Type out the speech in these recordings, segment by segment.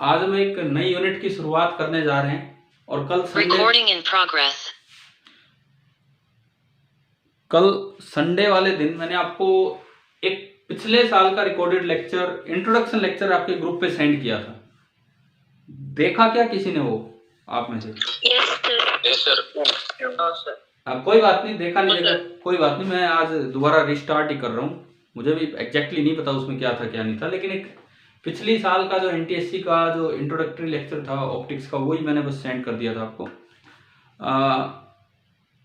आज हम एक नई यूनिट की शुरुआत करने जा रहे हैं और कल संडे वाले दिन मैंने आपको एक पिछले साल का रिकॉर्डेड लेक्चर, इंट्रोडक्शन लेक्चर आपके ग्रुप पे सेंड किया था। देखा क्या किसी ने वो आप में से? Yes sir. कोई बात नहीं, देखा नहीं देखा कोई बात नहीं, मैं आज दोबारा रिस्टार्ट ही कर रहा हूँ। मुझे भी एग्जैक्टली नहीं पता उसमें क्या था क्या नहीं था, लेकिन एक पिछली साल का जो एनटीएससी का जो इंट्रोडक्टरी लेक्चर था ऑप्टिक्स का, वही मैंने बस सेंड कर दिया था आपको।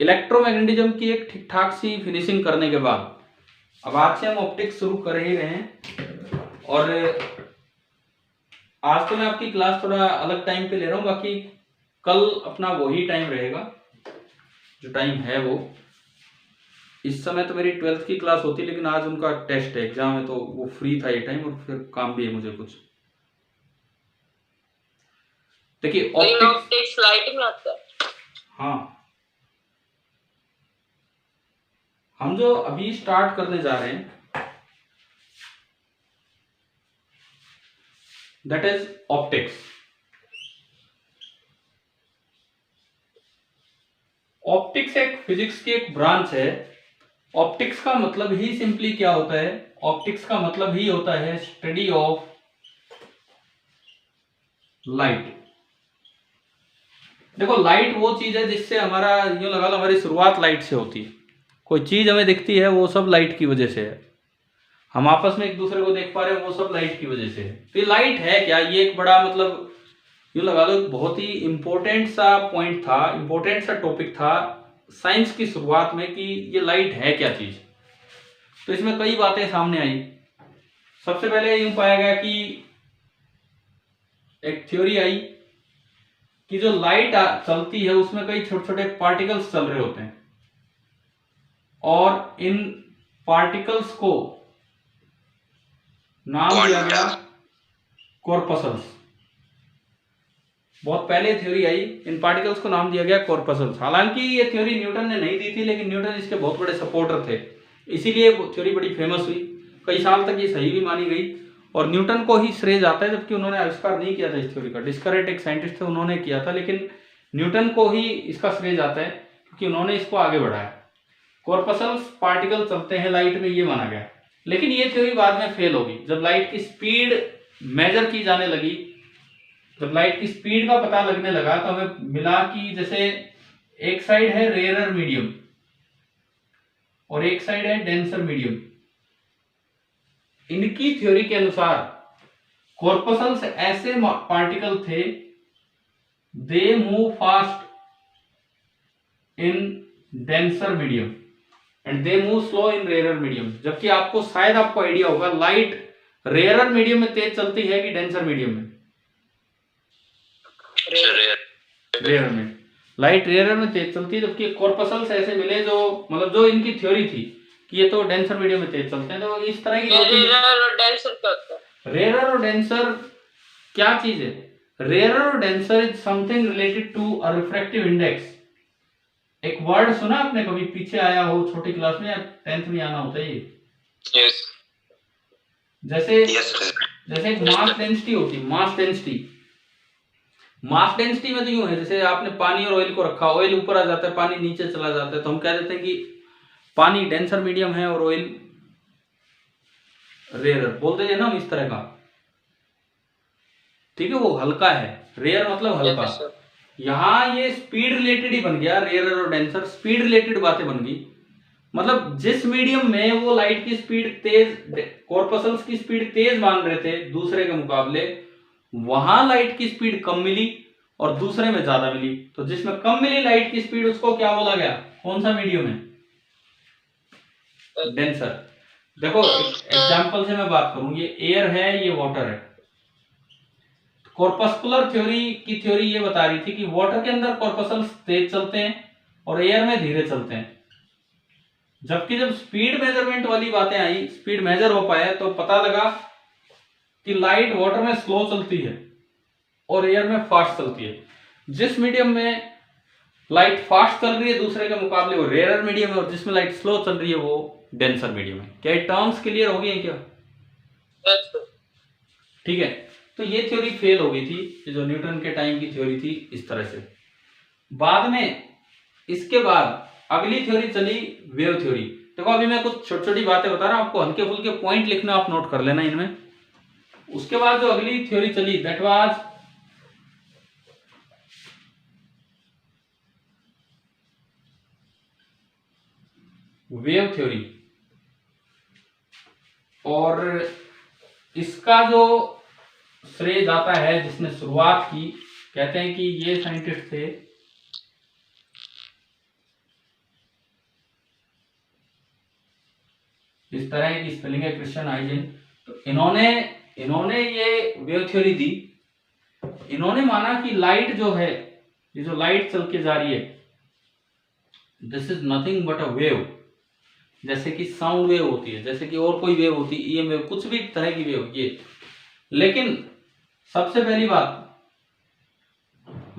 इलेक्ट्रोमैग्नेटिज्म की एक ठीक ठाक सी फिनिशिंग करने के बाद अब आज से हम ऑप्टिक्स शुरू कर ही रहे हैं। और आज तो मैं आपकी क्लास थोड़ा अलग टाइम पे ले रहा हूँ, बाकी कल अपना वही टाइम रहेगा जो टाइम है वो। इस समय तो मेरी 12th की क्लास होती, लेकिन आज उनका टेस्ट है, एग्जाम है, तो वो फ्री था ये टाइम, और फिर काम भी है मुझे कुछ। देखिए ऑप्टिक्स लाइटिंग आता है। हाँ, हम जो अभी स्टार्ट करने जा रहे हैं दैट इज ऑप्टिक्स। ऑप्टिक्स एक फिजिक्स की एक ब्रांच है। ऑप्टिक्स का मतलब ही सिंपली क्या होता है? ऑप्टिक्स का मतलब ही होता है स्टडी ऑफ लाइट। देखो, लाइट वो चीज है जिससे हमारा, यूं लगा लो, हमारी शुरुआत लाइट से होती है। कोई चीज हमें दिखती है वो सब लाइट की वजह से है। हम आपस में एक दूसरे को देख पा रहे हैं वो सब लाइट की वजह से है। तो ये लाइट है क्या? ये एक बड़ा, मतलब यूं लगा लो, बहुत ही इंपॉर्टेंट सा पॉइंट था, इंपॉर्टेंट सा टॉपिक था साइंस की शुरुआत में कि ये लाइट है क्या चीज। तो इसमें कई बातें सामने आई। सबसे पहले यूं पाया गया कि एक थ्योरी आई कि जो लाइट चलती है उसमें कई छोटे छोटे पार्टिकल्स चल रहे होते हैं, और इन पार्टिकल्स को नाम दिया गया कॉर्पसल्स। बहुत पहले थ्योरी आई, इन पार्टिकल्स को नाम दिया गया कॉर्पसल्स। हालांकि ये थ्योरी न्यूटन ने नहीं दी थी, लेकिन न्यूटन इसके बहुत बड़े सपोर्टर थे, इसीलिए वो थ्योरी बड़ी फेमस हुई। कई साल तक ये सही भी मानी गई, और न्यूटन को ही श्रेय जाता है, जबकि उन्होंने आविष्कार नहीं किया था इस थ्योरी का। डिस्करेट एक साइंटिस्ट थे, उन्होंने किया था, लेकिन न्यूटन को ही इसका श्रेय जाता है क्योंकि उन्होंने इसको आगे बढ़ाया। कॉर्पसल्स पार्टिकल चलते हैं लाइट में, ये माना गया। लेकिन ये थ्योरी बाद में फेल होगी जब लाइट की स्पीड मेजर की जाने लगी। जब लाइट की स्पीड का पता लगने लगा तो हमें मिला कि जैसे एक साइड है रेयरर मीडियम और एक साइड है डेंसर मीडियम। इनकी थ्योरी के अनुसार कॉर्पसल्स ऐसे पार्टिकल थे, they move fast in denser medium and they move slow in rarer medium. जबकि आपको शायद आपको आइडिया होगा, लाइट रेयरर मीडियम में तेज चलती है कि डेंसर मीडियम में? रेयर में। लाइट रेयर में तेज चलती है, जबकि कॉर्पसल्स ऐसे मिले जो, मतलब जो इनकी थ्योरी थी कि ये तो डेंसर मीडियम में तेज चलते हैं। तो इस तरह की रेयर और डेंसर क्या चीज है? रेयर और denser is something related to a refractive index. एक वर्ड सुना आपने कभी? पीछे आया हो छोटी क्लास में या 10th में आना होता है ये। यस। जैसे एक मास डेंसिटी होती है, मास डेंसिटी। मास डेंसिटी में तो यूं है, जैसे आपने पानी और ऑयल को रखा, ऑयल ऊपर आ जाता है, पानी नीचे चला जाता है, तो हम कह देते हैं कि पानी डेंसर मीडियम है और ऑयल रेयर, बोलते हैं ना हम इस तरह का। ठीक है, वो हल्का है, रेयर मतलब हल्का। यहां ये स्पीड रिलेटेड ही बन गया, रेयर और डेंसर स्पीड रिलेटेड बातें बन गई। मतलब जिस मीडियम में वो लाइट की स्पीड तेज, कॉर्पसल्स की स्पीड तेज मान रहे थे दूसरे के मुकाबले, वहां लाइट की स्पीड कम मिली और दूसरे में ज्यादा मिली। तो जिसमें कम मिली लाइट की स्पीड, उसको क्या बोला गया? कौन सा मीडियम है? डेंसर। देखो एग्जांपल से मैं बात करूं, ये एयर है, ये वाटर है। कॉर्पस्कुलर थ्योरी की थ्योरी ये बता रही थी कि वाटर के अंदर कॉर्पसल्स तेज चलते हैं और एयर में धीरे चलते हैं। जबकि जब स्पीड मेजरमेंट वाली बातें आई, स्पीड मेजर हो पाया, तो पता लगा कि लाइट वाटर में स्लो चलती है और एयर में फास्ट चलती है। जिस मीडियम में लाइट फास्ट चल रही है दूसरे के मुकाबले, वो रेयर मीडियम है, और जिसमें लाइट स्लो चल रही है वो डेंसर मीडियम है। क्या ये टर्म्स क्लियर हो गई हैं क्या? ठीक है। तो ये थ्योरी फेल हो गई थी, ये जो न्यूटन के टाइम की थ्योरी थी इस तरह से। बाद में इसके बाद अगली थ्योरी चली वेव थ्योरी। देखो अभी मैं कुछ छोटी छोटी बातें बता रहा हूं, आपको हल्के फुल्के पॉइंट लिखना, आप नोट कर लेना इनमें। उसके बाद जो अगली थ्योरी चली दैट वाज वेव थ्योरी। और इसका जो श्रेय जाता है जिसने शुरुआत की, कहते हैं कि ये साइंटिस्ट थे इस तरह की स्पेलिंग है क्रिश्चियन हाइजेन। तो इन्होंने ये वेव थ्योरी दी। इन्होंने माना कि लाइट जो है, ये जो लाइट चल के जा रही है, this is nothing but a wave. जैसे कि साउंड वेव होती है, जैसे कि और कोई वेव होती है, ईएम वेव, कुछ भी तरह की वेव ये। लेकिन सबसे पहली बात,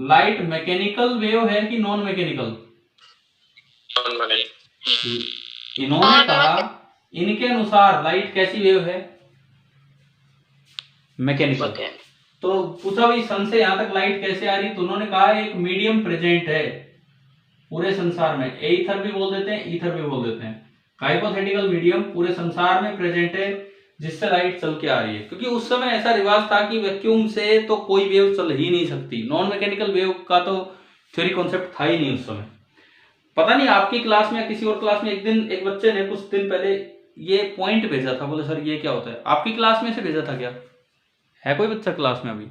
लाइट मैकेनिकल वेव है कि नॉन मैकेनिकल? इन्होंने कहा इनके अनुसार लाइट कैसी वेव है? मैकेनिकल। तो पूछा भाई सन से यहां तक लाइट कैसे आ रही? तो उन्होंने कहा एक मीडियम प्रेजेंट है पूरे संसार में, एथर भी बोल देते हैं, ईथर भी बोल देते हैं। हाइपोथेटिकल मीडियम पूरे संसार में प्रेजेंट है जिससे लाइट चल के आ रही है। क्योंकि उस समय ऐसा रिवाज था कि वैक्यूम से तो कोई वेव चल ही नहीं सकती, नॉन मैकेनिकल वेव का तो थ्योरी कॉन्सेप्ट था ही नहीं उस समय। पता नहीं आपकी क्लास में या किसी और क्लास में एक दिन एक बच्चे ने कुछ दिन पहले ये पॉइंट भेजा था, बोले सर ये क्या होता है। आपकी क्लास में से भेजा था क्या? है कोई बच्चा क्लास में अभी?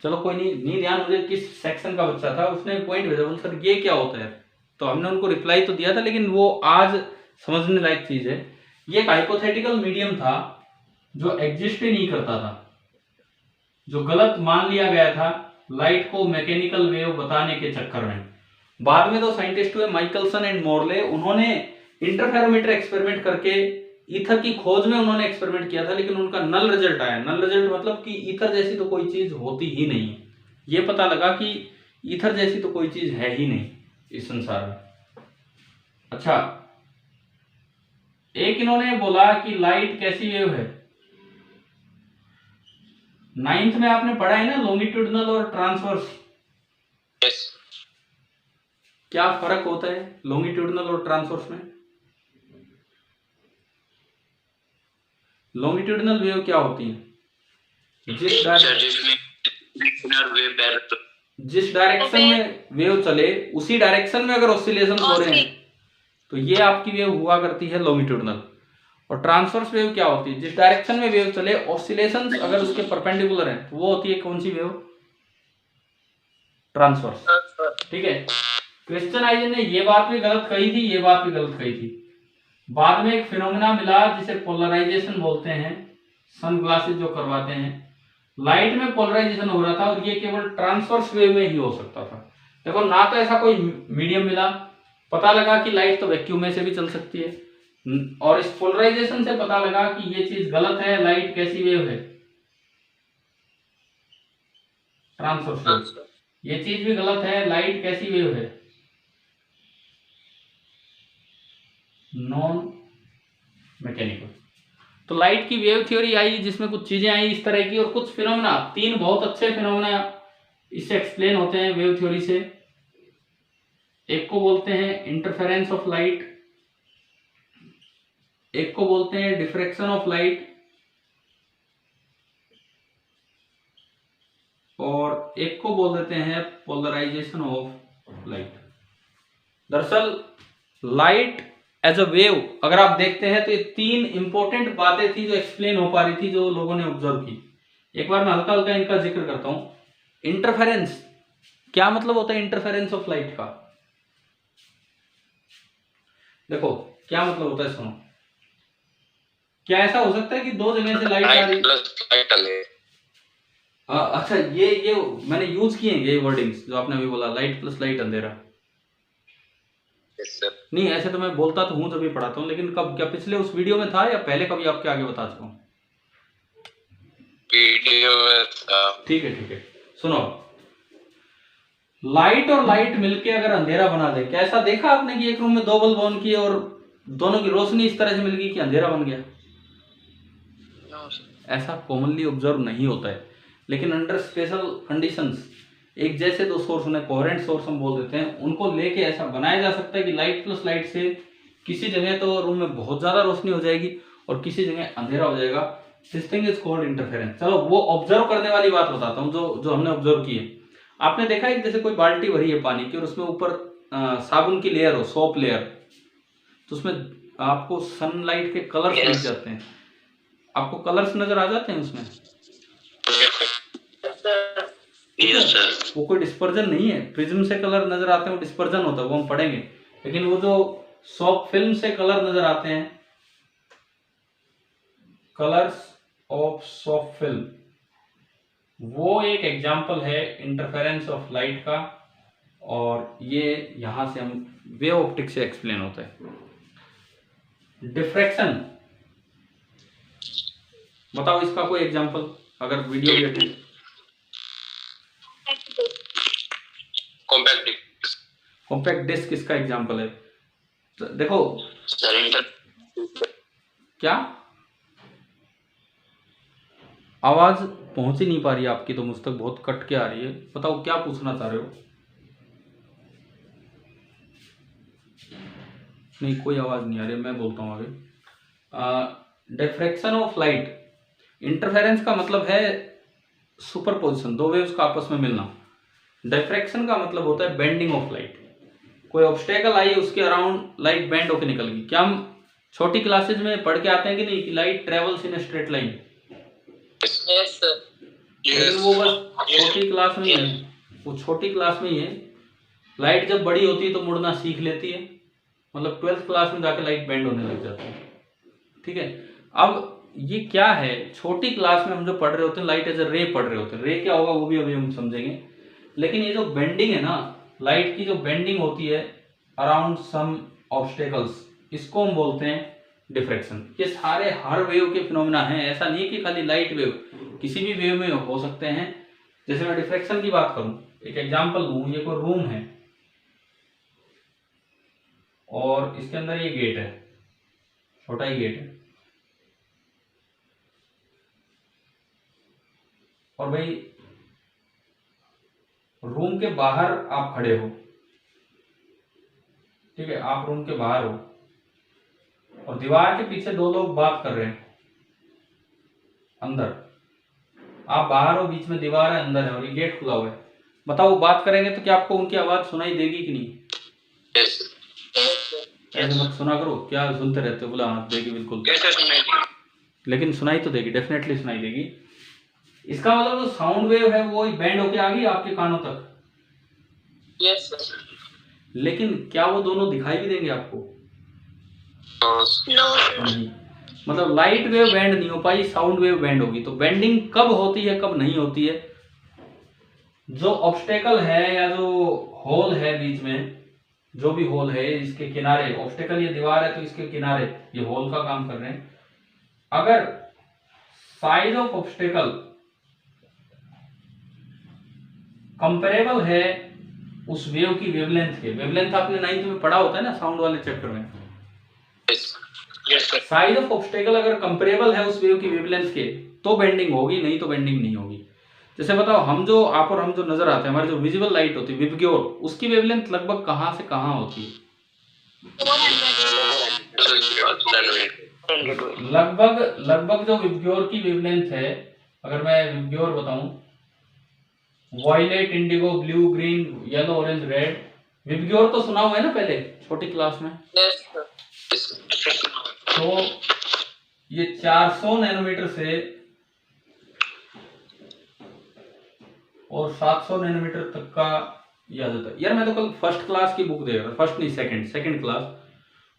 चलो कोई नहीं ध्यान मुझे किस सेक्शन का बच्चा था, उसने पॉइंट भेजा, बोले सर ये क्या होता है। तो हमने उनको रिप्लाई तो दिया था, लेकिन वो आज समझने लायक चीज है। ये एक हाइपोथेटिकल मीडियम था जो एग्जिस्ट ही नहीं करता था, जो गलत मान लिया गया था लाइट को मैकेनिकल वेव बताने के चक्कर में। बाद में तो साइंटिस्ट हुए माइकलसन एंड मोरले, उन्होंने इंटरफेरोमीटर एक्सपेरिमेंट करके ईथर की खोज में उन्होंने एक्सपेरिमेंट किया था, लेकिन उनका नल रिजल्ट आया। नल रिजल्ट मतलब कि ईथर जैसी तो कोई चीज होती ही नहीं है। ये पता लगा कि ईथर जैसी तो कोई चीज है ही नहीं इस संसार में। अच्छा, एक इन्होंने बोला कि लाइट कैसी वेव है। 9th में आपने पढ़ा है ना लॉन्गिट्यूडनल और ट्रांसवर्स। यस। क्या फर्क होता है लॉन्गिट्यूडनल और ट्रांसवर्स में? लॉन्गिट्यूडनल वेव क्या होती है? जिस डायरेक्शन में वेव चले उसी डायरेक्शन में अगर ऑसिलेशन हो रहे हैं तो ये आपकी वेव हुआ करती है लॉन्गिट्यूडनल। और ट्रांसवर्स वेव क्या होती है? जिस डायरेक्शन में वेव चले ऑसिलेशंस अगर उसके परपेंडिकुलर हैं तो वो होती है कौन सी वेव? ट्रांसवर्स। ठीक है। क्रिश्चियन हाइजेन ने ये बात भी गलत कही थी, ये बात भी गलत कही थी। बाद में एक फिनोमेना मिला जिसे पोलराइजेशन बोलते हैं, सनग्लासेस जो करवाते हैं, लाइट में पोलराइजेशन हो रहा था और ये केवल ट्रांसवर्स वेव में ही हो सकता था। देखो ना तो ऐसा कोई मीडियम मिला, पता लगा कि लाइट तो वैक्यूम में से भी चल सकती है, और इस पोलराइजेशन से पता लगा कि ये चीज गलत है, लाइट कैसी वेव है? Transverse wave. ये चीज भी गलत है, लाइट कैसी वेव है? Non mechanical. तो लाइट की वेव थ्योरी आई जिसमें कुछ चीजें आई इस तरह की, और कुछ फिनोमेना, 3 बहुत अच्छे फिनोमेना इससे एक्सप्लेन होते हैं वेव थ्योरी से। एक को बोलते हैं इंटरफेरेंस ऑफ लाइट, एक को बोलते हैं डिफ्रैक्शन ऑफ लाइट, और एक को बोल देते हैं पोलराइजेशन ऑफ लाइट। दरअसल लाइट एज अ वेव अगर आप देखते हैं तो ये 3 इंपॉर्टेंट बातें थी जो एक्सप्लेन हो पा रही थी, जो लोगों ने ऑब्जर्व की। एक बार मैं हल्का हल्का इनका जिक्र करता हूं। इंटरफेरेंस, क्या मतलब होता है इंटरफेरेंस ऑफ लाइट का? देखो क्या मतलब होता है, सुनो। क्या ऐसा हो सकता है कि 2 जगह से लाइट आ रही? अच्छा, ये मैंने यूज किए हैं ये वर्डिंग्स जो आपने अभी बोला, लाइट प्लस लाइट अंधेरा। नहीं ऐसे तो मैं बोलता तो हूं जब भी पढ़ाता हूं, लेकिन कब, क्या पिछले उस वीडियो में था या पहले कभी आपके आगे बता चुका हूं? वीडियो में था। ठीक है। सुनो, लाइट और लाइट मिलके अगर अंधेरा बना दे, कैसा देखा आपने कि एक रूम में 2 बल्ब ऑन किए और दोनों की रोशनी इस तरह से मिल गई कि अंधेरा बन गया? ऐसा कॉमनली ऑब्जर्व नहीं होता है, लेकिन अंडर स्पेशल कंडीशंस एक जैसे दो सोर्स उन्हें कोहेरेंट सोर्स हम बोल देते हैं, उनको लेके ऐसा बनाया जा सकता है कि लाइट प्लस लाइट से किसी जगह तो रूम में बहुत ज्यादा रोशनी हो जाएगी और किसी जगह अंधेरा हो जाएगा। This thing is called interference. चलो वो ऑब्जर्व करने वाली बात बताता हूँ जो हमने ऑब्जर्व की है। आपने देखा है कि जैसे कोई बाल्टी भरी है पानी की और उसमें ऊपर साबुन की लेयर हो, सोप लेयर, तो उसमें आपको सनलाइट के कलर्स दिख जाते हैं। आपको कलर्स नजर आ जाते हैं उसमें? वो कोई डिस्पर्जन नहीं है। प्रिज्म से कलर नजर आते हैं वो डिस्पर्जन होता है, वो हम पढ़ेंगे। लेकिन वो जो सॉप फिल्म से कलर नजर आते हैं, कलर्स ऑफ सॉप फिल्म, वो एक एग्जाम्पल है इंटरफेरेंस ऑफ लाइट का। और ये यहां से हम वेव ऑप्टिक्स से एक्सप्लेन होता है। डिफ्रैक्शन, बताओ इसका कोई एग्जाम्पल अगर वीडियो भी अटेंड। कॉम्पैक्ट डिस्क इसका एग्जाम्पल है। तो देखो क्या आवाज पहुंच ही नहीं पा रही है आपकी, तो मुझ तक बहुत कट के आ रही है। बताओ क्या पूछना चाह रहे हो? नहीं, कोई आवाज नहीं आ रही, मैं बोलता हूं आगे। डिफ्रैक्शन ऑफ लाइट, इंटरफेरेंस का मतलब है सुपरपोजिशन, दो वेव्स का आपस में मिलना। डिफ्रैक्शन का मतलब होता है बेंडिंग ऑफ लाइट। कोई ऑब्स्टेकल आई, उसके अराउंड लाइट बेंड होकर निकल गई। क्या हम छोटी क्लासेज में पढ़ के आते हैं कि नहीं कि light travels in straight line? Yes sir. लेकिन वो बस छोटी क्लास में ही है, वो छोटी क्लास में ही है। लाइट जब बड़ी होती है तो मुड़ना सीख लेती है, मतलब 12th क्लास में जाके लाइट बेंड होने लग जाती है। ठीक है, अब ये क्या है, छोटी क्लास में हम जो पढ़ रहे होते हैं लाइट एज अ रे पढ़ रहे होते हैं। रे क्या होगा वो भी अभी हम समझेंगे। लेकिन ये जो बेंडिंग है ना, लाइट की जो बेंडिंग होती है अराउंड सम ऑब्स्टेकल्स, इसको हम बोलते हैं डिफ्रैक्शन। ये सारे हर वेव के फिनोमिना हैं, ऐसा नहीं कि खाली लाइट वेव, किसी भी वेव में हो सकते हैं। जैसे मैं डिफ्रैक्शन की बात करूं, एक एग्जांपल दूं, ये कोई रूम है और इसके अंदर ये गेट है, छोटा ही गेट है, और भाई रूम के बाहर आप खड़े हो, ठीक है, आप रूम के बाहर हो और दीवार के पीछे दो लोग बात कर रहे हैं अंदर। आप बाहर हो, बीच में दीवार है, अंदर है और ये गेट खुला हुआ है। बताओ वो बात करेंगे तो क्या आपको उनकी आवाज सुनाई देगी कि नहीं? ऐसे मत सुना करो, क्या सुनते रहते हो? बोला हाँ देगी, बिल्कुल लेकिन सुनाई तो देगी, डेफिनेटली सुनाई देगी। इसका मतलब जो साउंड वेव है वो बैंड होके आ गई आपके कानों तक। Yes sir. लेकिन क्या वो दोनों दिखाई भी देंगे आपको? नहीं, मतलब लाइट वेव बैंड नहीं हो पाई, साउंड वेव बैंड होगी। तो बेंडिंग कब होती है कब नहीं होती है? जो ऑब्स्टेकल है या जो होल है बीच में, जो भी होल है इसके किनारे, ऑब्स्टेकल ये दीवार है तो इसके किनारे ये होल का काम कर रहे हैं। अगर साइज ऑफ ऑब्स्टेकल कंपेरेबल है उस वेव की वेवलेंथ के, वेवलेंथ आपने 9th में पढ़ा होता है ना साउंड वाले चैप्टर में। साइज ऑफ ऑब्स्टेकल अगर कंपेरेबल है उस वेव की वेवलेंथ के तो बेंडिंग होगी, नहीं तो बेंडिंग नहीं होगी। जैसे बताओ, हम जो आप और हम जो नजर आते हैं, हमारी जो विजिबल लाइट होती है विबग्योर, उसकी वेवलेंथ लगभग कहां से कहां होती है? लगभग जो विबग्योर की वेवलेंथ है, अगर मैं विबग्योर बताऊं, violet, indigo, blue, green, yellow, orange, red, VIBGYOR तो सुना हुआ है ना पहले छोटी क्लास में। तो ये 400 नैनोमीटर से और 700 नैनोमीटर तक का ये आ जाता है। यार मैं तो कल फर्स्ट क्लास की बुक दे रहा था, फर्स्ट नहीं सेकंड क्लास,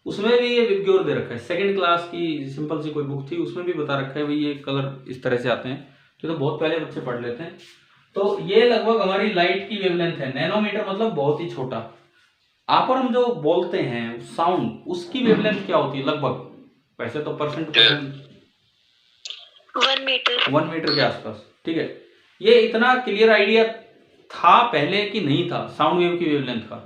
उसमें भी ये विबग्योर दे रखा है। सेकंड क्लास की सिंपल सी कोई बुक थी, उसमें भी बता रखा है भाई ये कलर इस तरह से आते हैं, तो बहुत पहले बच्चे पढ़ लेते हैं। तो ये लगभग हमारी लाइट की वेवलेंथ है। नैनोमीटर मतलब बहुत ही छोटा। आप और हम जो बोलते हैं साउंड, उसकी वेवलेंथ क्या होती है लगभग? वैसे तो परसेंट 1 मीटर के आसपास। ठीक है, ये इतना क्लियर आइडिया था पहले कि नहीं था साउंड वेव की वेवलेंथ का?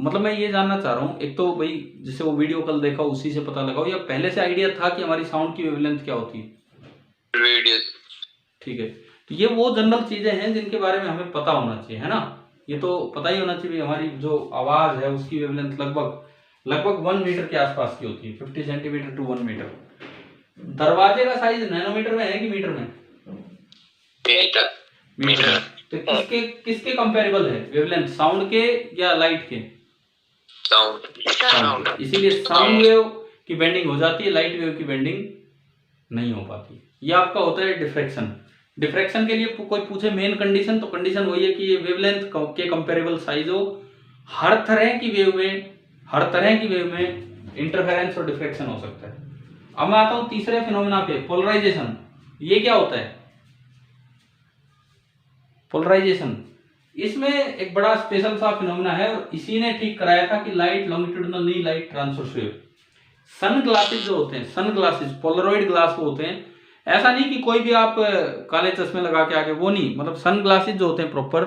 मतलब मैं ये जानना चाह रहा हूँ, एक तो भाई जैसे वो वीडियो कल देखा उसी से पता लगाओ, या पहले से आइडिया था कि हमारी साउंड की वेवलेंथ क्या होती है? वीडियो। ठीक है, तो ये वो जनरल चीजें हैं जिनके बारे में हमें पता होना चाहिए, है ना। ये तो पता ही होना चाहिए हमारी जो आवाज है उसकी वेवलेंथ लगभग 1 मीटर के आसपास की होती है, 50 सेंटीमीटर टू 1 मीटर। दरवाजे का साइज नैनोमीटर में है कि मीटर में? मीटर। तो किसके कंपेरेबल है वेवलेंथ, साउंड के या लाइट के? साउंड। इसीलिए साउंड वेव की बेंडिंग हो जाती है, लाइट वेव की बेंडिंग नहीं हो पाती। ये आपका होता है डिफ्रैक्शन। डिफ्रैक्शन के लिए कोई पूछे मेन कंडीशन, तो कंडीशन वही है कि ये वेवलेंथ के कंपेरेबल साइज हो। हर तरह की वेव में इंटरफेरेंस और डिफ्रैक्शन हो सकता है। अब मैं आता हूं तीसरे फिनोमेना पे, पोलराइजेशन। ये क्या होता है पोलराइजेशन? इसमें एक बड़ा स्पेशल सा फिनोमेना है और इसी ने ठीक कराया था कि लाइट लॉन्गिट्यूडिनल नहीं, light transverse wave. Sun glasses जो होते हैं, सन ग्लासेस पोलरॉइड ग्लास होते हैं। ऐसा नहीं कि कोई भी आप काले चश्मे लगा के आगे, वो नहीं, मतलब सन ग्लासेस जो होते हैं प्रॉपर,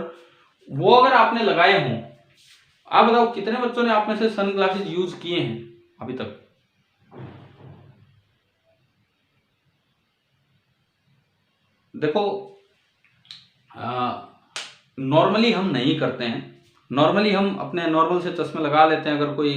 वो अगर आपने लगाए हों, आप बताओ कितने बच्चों ने आप में से सन ग्लासेस यूज किए हैं अभी तक? देखो नॉर्मली हम नहीं करते हैं। नॉर्मली हम अपने नॉर्मल से चश्मे लगा लेते हैं अगर कोई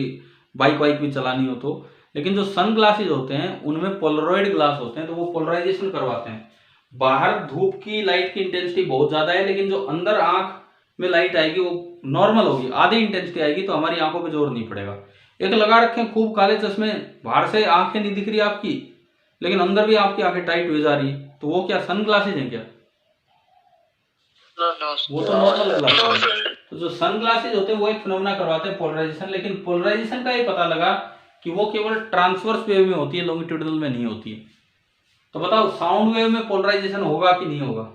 बाइक वाइक भी चलानी हो तो। लेकिन जो सन ग्लासेस होते हैं उनमें पोलरॉइड ग्लास होते हैं, तो वो पोलराइजेशन करवाते हैं। बाहर धूप की लाइट की इंटेंसिटी बहुत ज्यादा है, लेकिन जो अंदर आंख में लाइट आएगी वो नॉर्मल होगी, आधी इंटेंसिटी आएगी, तो हमारी आंखों पे जोर नहीं पड़ेगा। एक लगा रखे खूब काले चश्मे, बाहर से आंखें नहीं दिख रही आपकी, लेकिन अंदर भी आपकी आंखें टाइट हुई जा रही, तो वो क्या सन ग्लासेस हैं क्या? वो तो नॉर्मल ग्लासेस है। तो जो सन ग्लासेस होते हैं वो एक फिनोमेना करवाते हैं पोलराइजेशन। लेकिन पोलराइजेशन का ये पता लगा कि वो केवल ट्रांसवर्स वेव में होती है, लॉन्गिट्यूडिनल में नहीं होती है। तो बताओ साउंड वेव में पोलराइजेशन होगा कि नहीं होगा?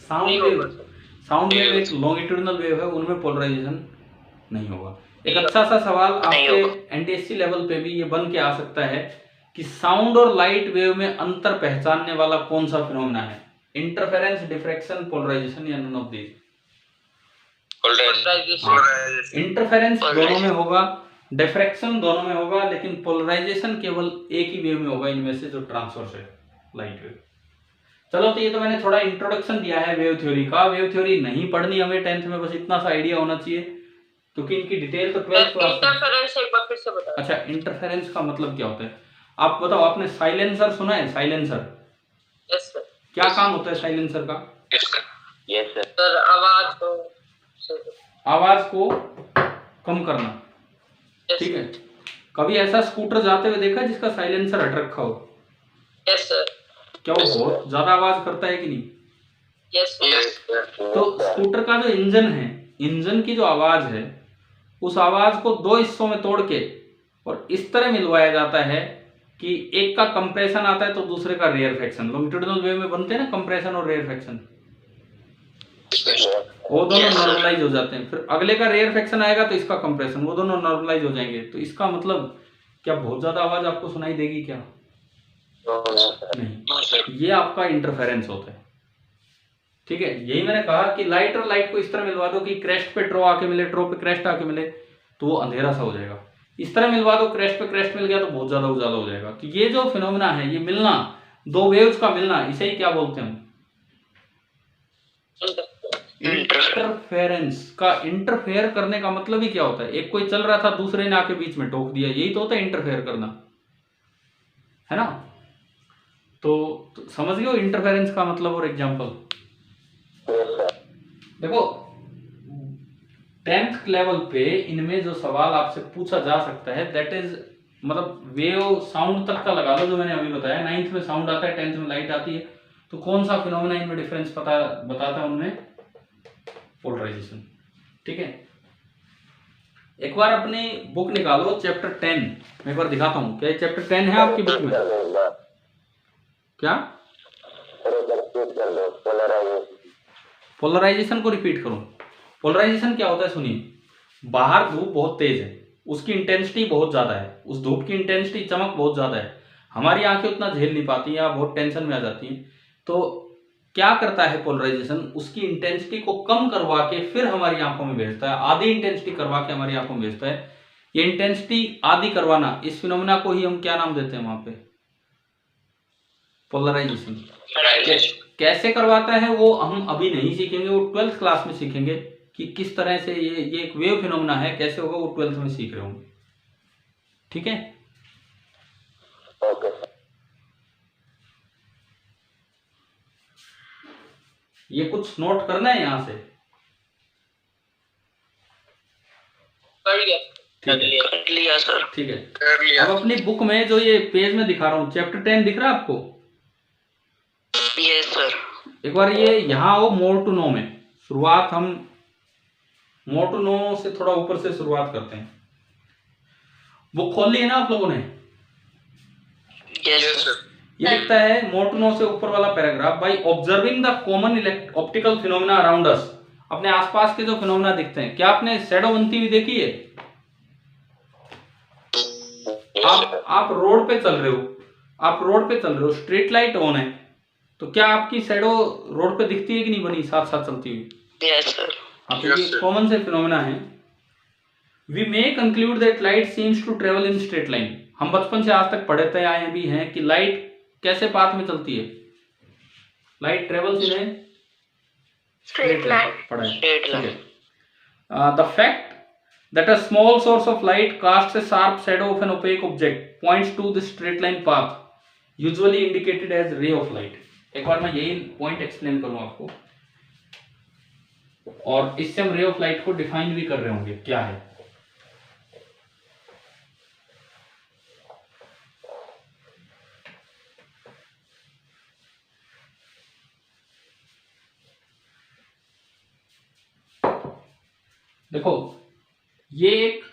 साउंड वेव एक लॉन्गिट्यूडिनल वेव है, उनमें पोलराइजेशन नहीं होगा। एक अच्छा सा सवाल आपके एनटीएससी लेवल पे भी ये बन के आ सकता है कि साउंड और लाइट वेव में अंतर पहचानने वाला कौन सा फिनोमेना है? इंटरफेरेंस, डिफ्रैक्शन, पोलराइजेशन या नन ऑफ दीज? इंटरफेरेंस दोनों में होगा, डिफ्रैक्शन दोनों में होगा, लेकिन पोलराइजेशन केवल एक ही वेव में होगा इनमें से, जो ट्रांसवर्स है, लाइट वेव। चलो, तो ये तो मैंने थोड़ा इंट्रोडक्शन दिया है वेव थ्योरी का। वेव थ्योरी नहीं पढ़नी हमें 10th में, बस इतना सा आइडिया होना चाहिए, क्योंकि इनकी डिटेल तो 12th क्लास। इंटरफेरेंस एक बार फिर से बताओ। अच्छा, इंटरफेरेंस का मतलब क्या होता है आप बताओ। आपने साइलेंसर सुना है? साइलेंसर? Yes sir. क्या काम होता है साइलेंसर का? यस सर, आवाज को कम करना। ठीक है, कभी ऐसा स्कूटर जाते हुए देखा जिसका साइलेंसर हट रखा हो? Yes sir. क्या वो बहुत ज्यादा आवाज करता है कि नहीं? Yes sir. तो स्कूटर का जो इंजन है, इंजन की जो आवाज है, उस आवाज को दो हिस्सों में तोड़ के और इस तरह मिलवाया जाता है कि एक का कंप्रेशन आता है तो दूसरे का रेयरफैक्शन। लॉन्गिट्यूडिनल वेव में बनते हैं ना कंप्रेशन और रेयरफैक्शन, वो दोनों नॉर्मलाइज हो जाते हैं। फिर अगले का रेयरफैक्शन आएगा तो इसका कंप्रेशन, वो दोनों नॉर्मलाइज हो जाएंगे। तो इसका मतलब क्या बहुत ज्यादा आवाज आपको सुनाई देगी क्या? नहीं, ये आपका इंटरफेरेंस होता है। ठीक है, यही मैंने कहा कि लाइट और लाइट को इस तरह मिलवा दो कि क्रेस्ट पे ट्रो आके मिले, ट्रो पे क्रेस्ट आके मिले, तो वो अंधेरा सा हो जाएगा। इस तरह मिलवा दो, क्रेस्ट पे क्रेस्ट मिल गया तो बहुत ज्यादा उजाला हो जाएगा। तो ये जो फिनोमेना है, ये मिलना, दो वेव्स का मिलना, इसे ही क्या बोलते हैं? इंटरफेरेंस का। इंटरफेयर करने का मतलब ही क्या होता है? एक कोई चल रहा था, दूसरे ने आके बीच में टोक दिया, यही तो होता है इंटरफेयर करना, है ना। तो समझ गए इंटरफेरेंस का मतलब और एग्जांपल। देखो 10th लेवल पे इनमें जो सवाल आपसे पूछा जा सकता है, दैट इज मतलब वेव साउंड तक का लगा लो जो मैंने अभी बताया। 9th में साउंड आता है, 10th में लाइट आती है, तो कौन सा फिनोमेना इनमें डिफरेंस बताता है? उनमें पोलराइजेशन। ठीक है, एक बार अपनी बुक निकालो, चैप्टर 10 मैं एक बार दिखाता हूं। क्या चैप्टर 10 है आपकी बुक में? क्या? पोलराइजेशन को रिपीट करूं। पोलराइजेशन क्या होता है सुनिए। बाहर धूप बहुत तेज है, उसकी इंटेंसिटी बहुत ज्यादा है, उस धूप की इंटेंसिटी, चमक बहुत ज्यादा है, हमारी आंखें उतना झेल नहीं पाती या बहुत टेंशन में आ जाती हैं। तो क्या करता है पोलराइजेशन, उसकी इंटेंसिटी को कम करवा के फिर हमारी आंखों में भेजता है, आधी इंटेंसिटी करवा के हमारी आंखों में भेजता है। ये इंटेंसिटी आधी करवाना, इस फिनोमेना को ही हम क्या नाम देते हैं वहां पे, पोलराइजेशन। कैसे करवाता है वो हम अभी नहीं सीखेंगे, वो 12th क्लास में सीखेंगे कि किस तरह से ये एक वेव फिनोमेना है, कैसे होगा, वो 12th में सीख रहे होंगे। ठीक है, ओके। ये कुछ नोट करना है यहां से। कर लिया सर। ठीक है, कर लिया। अब अपनी बुक में जो ये पेज में दिखा रहा हूँ, चैप्टर 10 दिख रहा है आपको? Yes sir. एक बार ये यहाँ आओ, मोर टू नो में शुरुआत, हम मोर टू नो से थोड़ा ऊपर से शुरुआत करते हैं। बुक खोल ली है ना आप लोगों ने? Yes sir. ये लिखता है मोर टू नो से ऊपर वाला paragraph, by observing the common optical phenomena around us. अपने आसपास के जो फिनोमेना दिखते हैं, क्या आपने शैडो बनती हुई देखी है? आप रोड पे चल रहे हो, आप रोड पे चल रहे हो, स्ट्रीट लाइट ऑन है, तो क्या आपकी शैडो रोड पे दिखती है कि नहीं बनी साथ साथ चलती हुई? Yes sir. हाँ, तो ये कॉमन से फिनोमेना है। We may conclude that light seems to travel in straight line. हम बचपन से आज तक पढ़ते आए भी हैं कि लाइट कैसे पाथ में चलती है, light travels in straight line, पढ़ा है। ठीक है, the fact that a small source of light casts a sharp shadow of an opaque object points to the straight line path usually indicated as ray of light। एक बार मैं यही point explain करूं आपको, और इससे हम रे ऑफ लाइट को define भी कर रहे होंगे क्या है। देखो, ये एक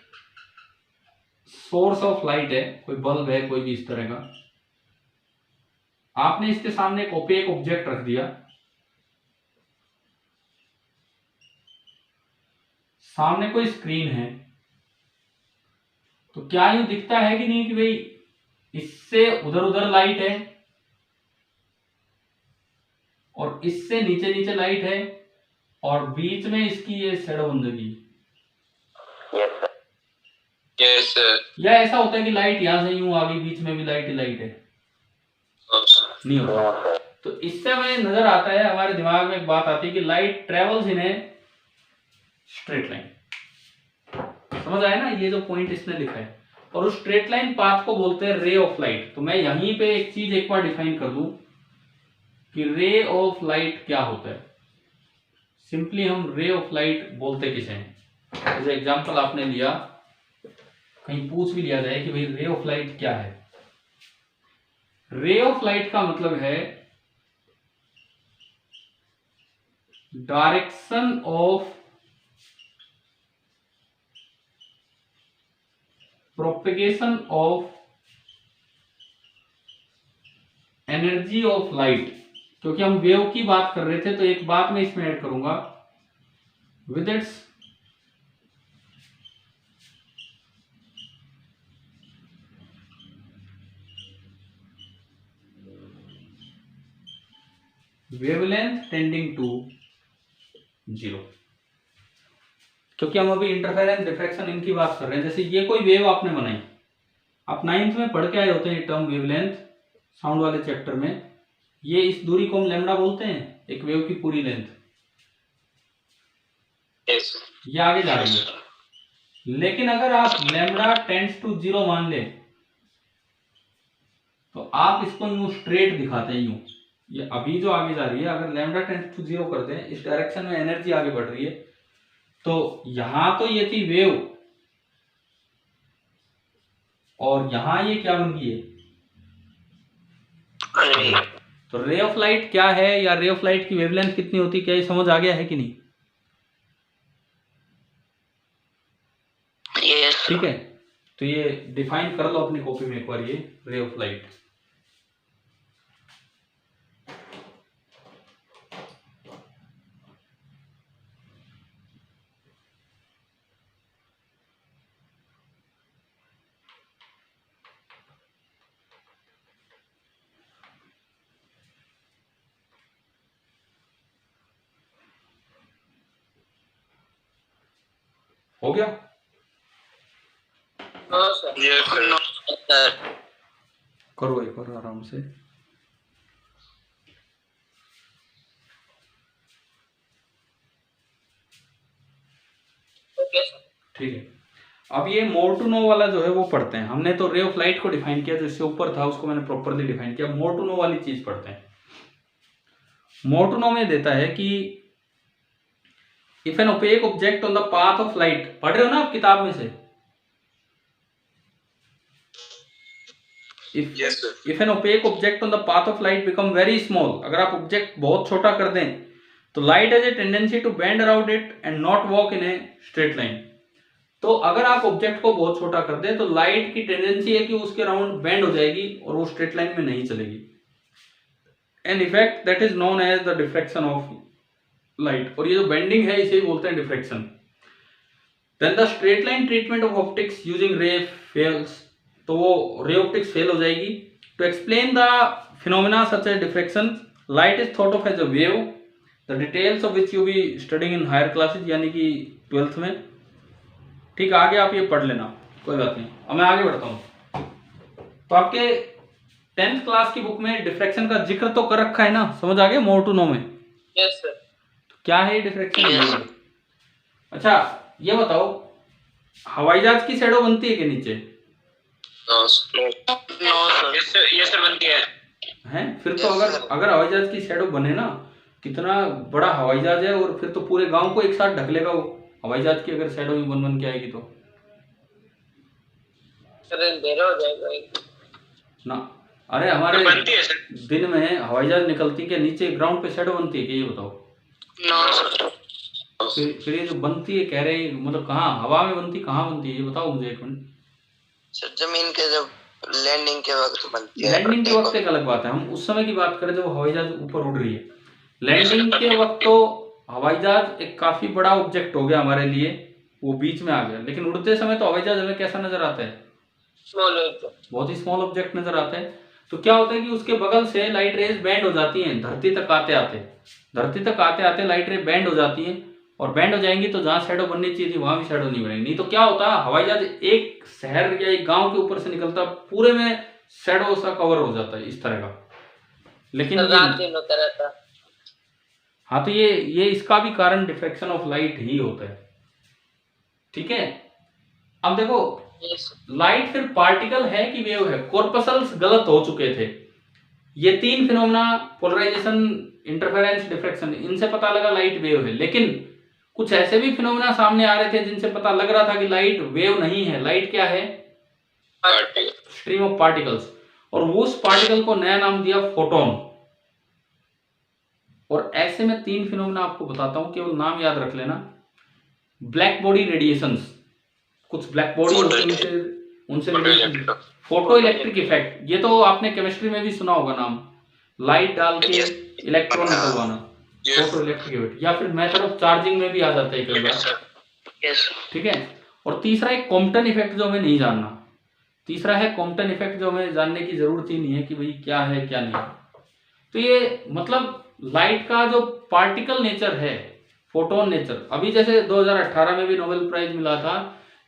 सोर्स ऑफ लाइट है, कोई बल्ब है, कोई भी इस तरह का। आपने इसके सामने एक ओपेक ऑब्जेक्ट रख दिया, सामने कोई स्क्रीन है, तो क्या यूं दिखता है कि नहीं कि भाई इससे उधर उधर लाइट है और इससे नीचे नीचे लाइट है और बीच में इसकी ये शैडो बन जाएगी? Yes sir. या ऐसा होता है कि लाइट यहां से यूं आ गई, बीच में भी लाइट ही लाइट है? नहीं होता। तो इससे हमें नजर आता है, हमारे दिमाग में एक बात आती है कि light travels in a straight line. समझ आया ना ये जो पॉइंट इसने लिखा है, और उस स्ट्रेट लाइन पाथ को बोलते हैं रे ऑफ लाइट। तो मैं यहीं पे एक चीज एक बार डिफाइन कर दूं कि रे ऑफ लाइट क्या होता है। सिंपली हम रे ऑफ लाइट बोलते किसे हैं? जैसे एग्जांपल आपने लिया, कहीं पूछ भी लिया जाए कि भाई रे ऑफ लाइट क्या है। रे ऑफ लाइट का मतलब है direction of propagation of energy of light. क्योंकि हम वेव की बात कर रहे थे, तो एक बात मैं इसमें ऐड करूंगा, with its wavelength tending to 0। क्योंकि हम अभी इंटरफेरेंस डिफ्रैक्शन इनकी बात कर रहे हैं। जैसे ये कोई वेव आपने बनाई, आप 9th में पढ़ के आए होते हैं टर्म वेवलेंथ, साउंड वाले चैप्टर में। ये इस दूरी को हम लैम्डा बोलते हैं, एक वेव की पूरी लेंथ। ये आगे जा रही है, लेकिन अगर आप लैम्डा टेंड्स टू 0 मान ले, तो आप इसको यूं स्ट्रेट दिखाते हैं, यूं। ये अभी जो आगे जा रही है, अगर लैम्डा टेंड्स टू 0 करते हैं, इस डायरेक्शन में एनर्जी आगे बढ़ रही है, तो यहां तो ये थी वेव, और यहां ये क्या बन गई है? तो रे ऑफ लाइट क्या है, या रे ऑफ लाइट की वेवलेंथ कितनी होती है, क्या ये समझ आ गया है कि नहीं? ठीक है, तो ये डिफाइन कर लो अपनी कॉपी में एक बार, ये रे ऑफ लाइट। हो गया? No sir. Yes sir. No sir. करो एक बार आराम से। Okay sir. ठीक है, अब ये मोर टू नो वाला जो है वो पढ़ते हैं। हमने तो रे ऑफ लाइट को डिफाइन किया, जो इससे ऊपर था उसको मैंने प्रॉपरली डिफाइन किया। मोर टू नो वाली चीज पढ़ते हैं। मोर टू नो में देता है कि if an opaque object on the path of light, पढ़ रहे हो ना आप किताब में से? If an opaque object on the path of light become very small, अगर आप ऑब्जेक्ट बहुत छोटा कर दें तो light has a tendency to bend around it and not walk in a straight line. तो अगर आप ऑब्जेक्ट को बहुत छोटा कर दें तो लाइट की टेंडेंसी है कि उसके राउंड बेंड हो जाएगी और वो स्ट्रेट लाइन में नहीं चलेगी। An effect that is known as the diffraction of light, और ये जो बेंडिंग है इसे ही बोलते हैं diffraction. Then the straight line treatment of optics using ray fails, तो वो रे ऑप्टिक्स फेल हो जाएगी। To explain the phenomena such as diffraction, light is thought of as a wave, the details of which you be studying in higher classes, यानी कि 12th में। ठीक, आगे आप ये पढ़ लेना, कोई बात नहीं। अब मैं आगे बढ़ता हूँ। तो आपके 10th क्लास की बुक में डिफ्रैक्शन का जिक्र तो कर रखा है ना, समझ आ गया मोर टू नो में? Yes sir. तो क्या है डिफ्रैक्शन? Yes. अच्छा ये बताओ, हवाई जहाज की शैडो बनती है कि नीचे? No sir. यस सर बनती है। हैं? फिर तो अगर हवाई जहाज की शैडो बने ना, कितना बड़ा हवाई जहाज है, और फिर तो पूरे गांव को एक साथ ढक लेगा वो हवाई जहाज की, अगर शैडो ही बन बन के आएगी तो। सर अंधेरा हो जाएगा ना, अरे हमारे बनती है सर। दिन में हवाई जहाज निकलती है, नीचे ग्राउंड पे शैडो बनती है कि? ये बताओ। No sir. फिर ये जो बनती है कह रहे हैं, मतलब कहाँ हवा में बनती, कहाँ बनती है ये बताओ मुझे एक मिनट। सर जमीन के जब लैंडिंग के वक्त बनती है। लैंडिंग के वक्त एक अलग बात है, हम उस समय की बात करें जब हवाई जहाज ऊपर उड़ रही है। लैंडिंग के वक्त तो हवाई जहाज एक काफी बड़ा ऑब्जेक्ट हो गया हमारे लिए, वो बीच में आ गया। लेकिन उड़ते समय तो हवाई जहाज हमें कैसा नजर आता है? स्मॉल ऑब्जेक्ट, बहुत ही स्मॉल ऑब्जेक्ट नजर आता है। तो क्या होता है कि उसके बगल से लाइट रेज बैंड हो जाती हैं, धरती तक आते आते लाइट रे बैंड हो जाती हैं, और बैंड हो जाएंगी तो जहां शैडो बननी चाहिए थी वहां भी शैडो नहीं बनेगी। नहीं तो क्या होता, हवाई जहाज एक शहर या एक गांव के ऊपर से निकलता, पूरे में शैडो सा कवर हो जाता है इस तरह का। लेकिन रात दिन होता रहता। हाँ, तो ये इसका भी कारण डिफ्रैक्शन ऑफ लाइट ही होता है। ठीक है, अब देखो लाइट फिर पार्टिकल है कि वेव है? कॉर्पसल्स गलत हो चुके थे। ये 3 फिनोमेना, पोलराइजेशन, इंटरफेरेंस, डिफ्रैक्शन, इनसे पता लगा लाइट वेव है। लेकिन कुछ ऐसे भी फिनोमेना सामने आ रहे थे जिनसे पता लग रहा था कि लाइट वेव नहीं है, लाइट क्या है? Stream of particles. और उस पार्टिकल को नया नाम दिया फोटोन। और ऐसे में 3 फिनोमेना आपको बताता हूं, केवल नाम याद रख लेना। ब्लैक बॉडी रेडिएशंस, कुछ ब्लैक बॉडी उनसे रेडिएशन। फोटो इलेक्ट्रिक इफेक्ट, ये तो आपने केमिस्ट्री में भी सुना होगा नाम, लाइट डाल के इलेक्ट्रॉन निकलवाना, फोटो इलेक्ट्रिक इफेक्ट। या फिर मेथड ऑफ चार्जिंग में भी आ जाता है कई बार। ठीक है, और तीसरा एक कॉम्पटन इफेक्ट जो हमें नहीं जानना। तीसरा है कॉम्पटन इफेक्ट, जो हमें जानने की जरूरत ही नहीं है कि भाई क्या है क्या नहीं। तो ये मतलब लाइट का जो पार्टिकल नेचर है, फोटोन नेचर। अभी जैसे 2018 में भी नोबेल प्राइज मिला था,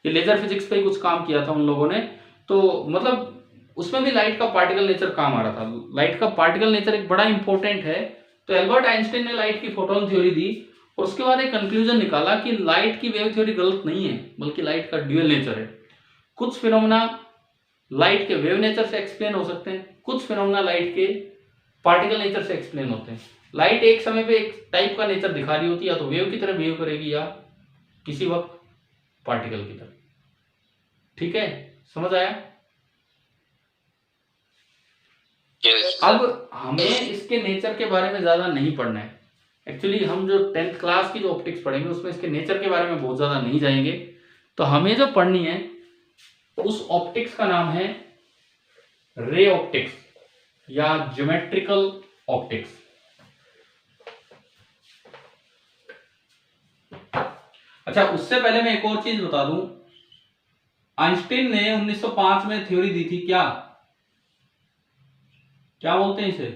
ये लेजर फिजिक्स पे ही कुछ काम किया था उन लोगों ने, तो मतलब उसमें भी लाइट का पार्टिकल नेचर काम आ रहा था। लाइट का पार्टिकल नेचर एक बड़ा इंपॉर्टेंट है। तो एल्बर्ट आइंस्टाइन ने लाइट की फोटोन थ्योरी दी, और उसके बाद एक कंक्लूजन निकाला कि लाइट की वेव थ्योरी गलत नहीं है, बल्कि लाइट का ड्यूअल नेचर है। कुछ फिनोमेना लाइट के वेव नेचर से एक्सप्लेन हो सकते हैं, कुछ फिनोमेना लाइट के पार्टिकल नेचर से एक्सप्लेन होते हैं। लाइट एक समय पे एक टाइप का नेचर दिखा रही होती है, या तो वेव की तरह बिहेव करेगी या किसी वक्त पार्टिकल की तरह। ठीक है, समझ आया? अब हमें इसके नेचर के बारे में ज्यादा नहीं पढ़ना है। एक्चुअली हम जो 10th क्लास की जो ऑप्टिक्स पढ़ेंगे उसमें इसके नेचर के बारे में बहुत ज्यादा नहीं जाएंगे। तो हमें जो पढ़नी है उस ऑप्टिक्स का नाम है रे ऑप्टिक्स या ज्योमेट्रिकल ऑप्टिक्स। अच्छा, उससे पहले मैं एक और चीज बता दूं। आइंस्टीन ने 1905 में थ्योरी दी थी, क्या बोलते हैं इसे?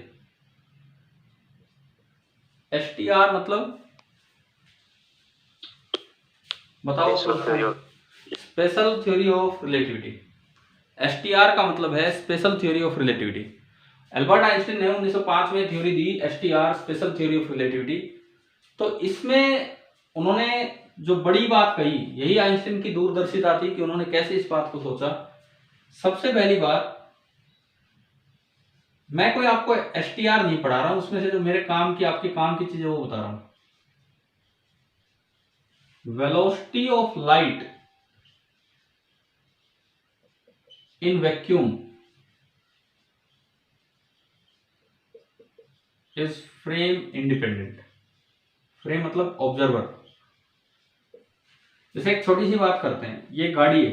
STR मतलब बताओ special theory of relativity. STR का मतलब है special theory of relativity. Albert Einstein ने 1905 में theory the STR, special theory of relativity. तो इसमें उन्होंने जो बड़ी बात कही, यही आइंस्टीन की दूरदर्शिता थी कि उन्होंने कैसे इस बात को सोचा। सबसे पहली बात, मैं कोई आपको एसटीआर नहीं पढ़ा रहा हूं, उसमें से जो मेरे काम की, आपके काम की चीजें वो बता रहा हूं। Velocity of light in vacuum is frame independent. Frame मतलब ऑब्जर्वर। जैसे एक छोटी सी बात करते हैं, ये गाड़ी है,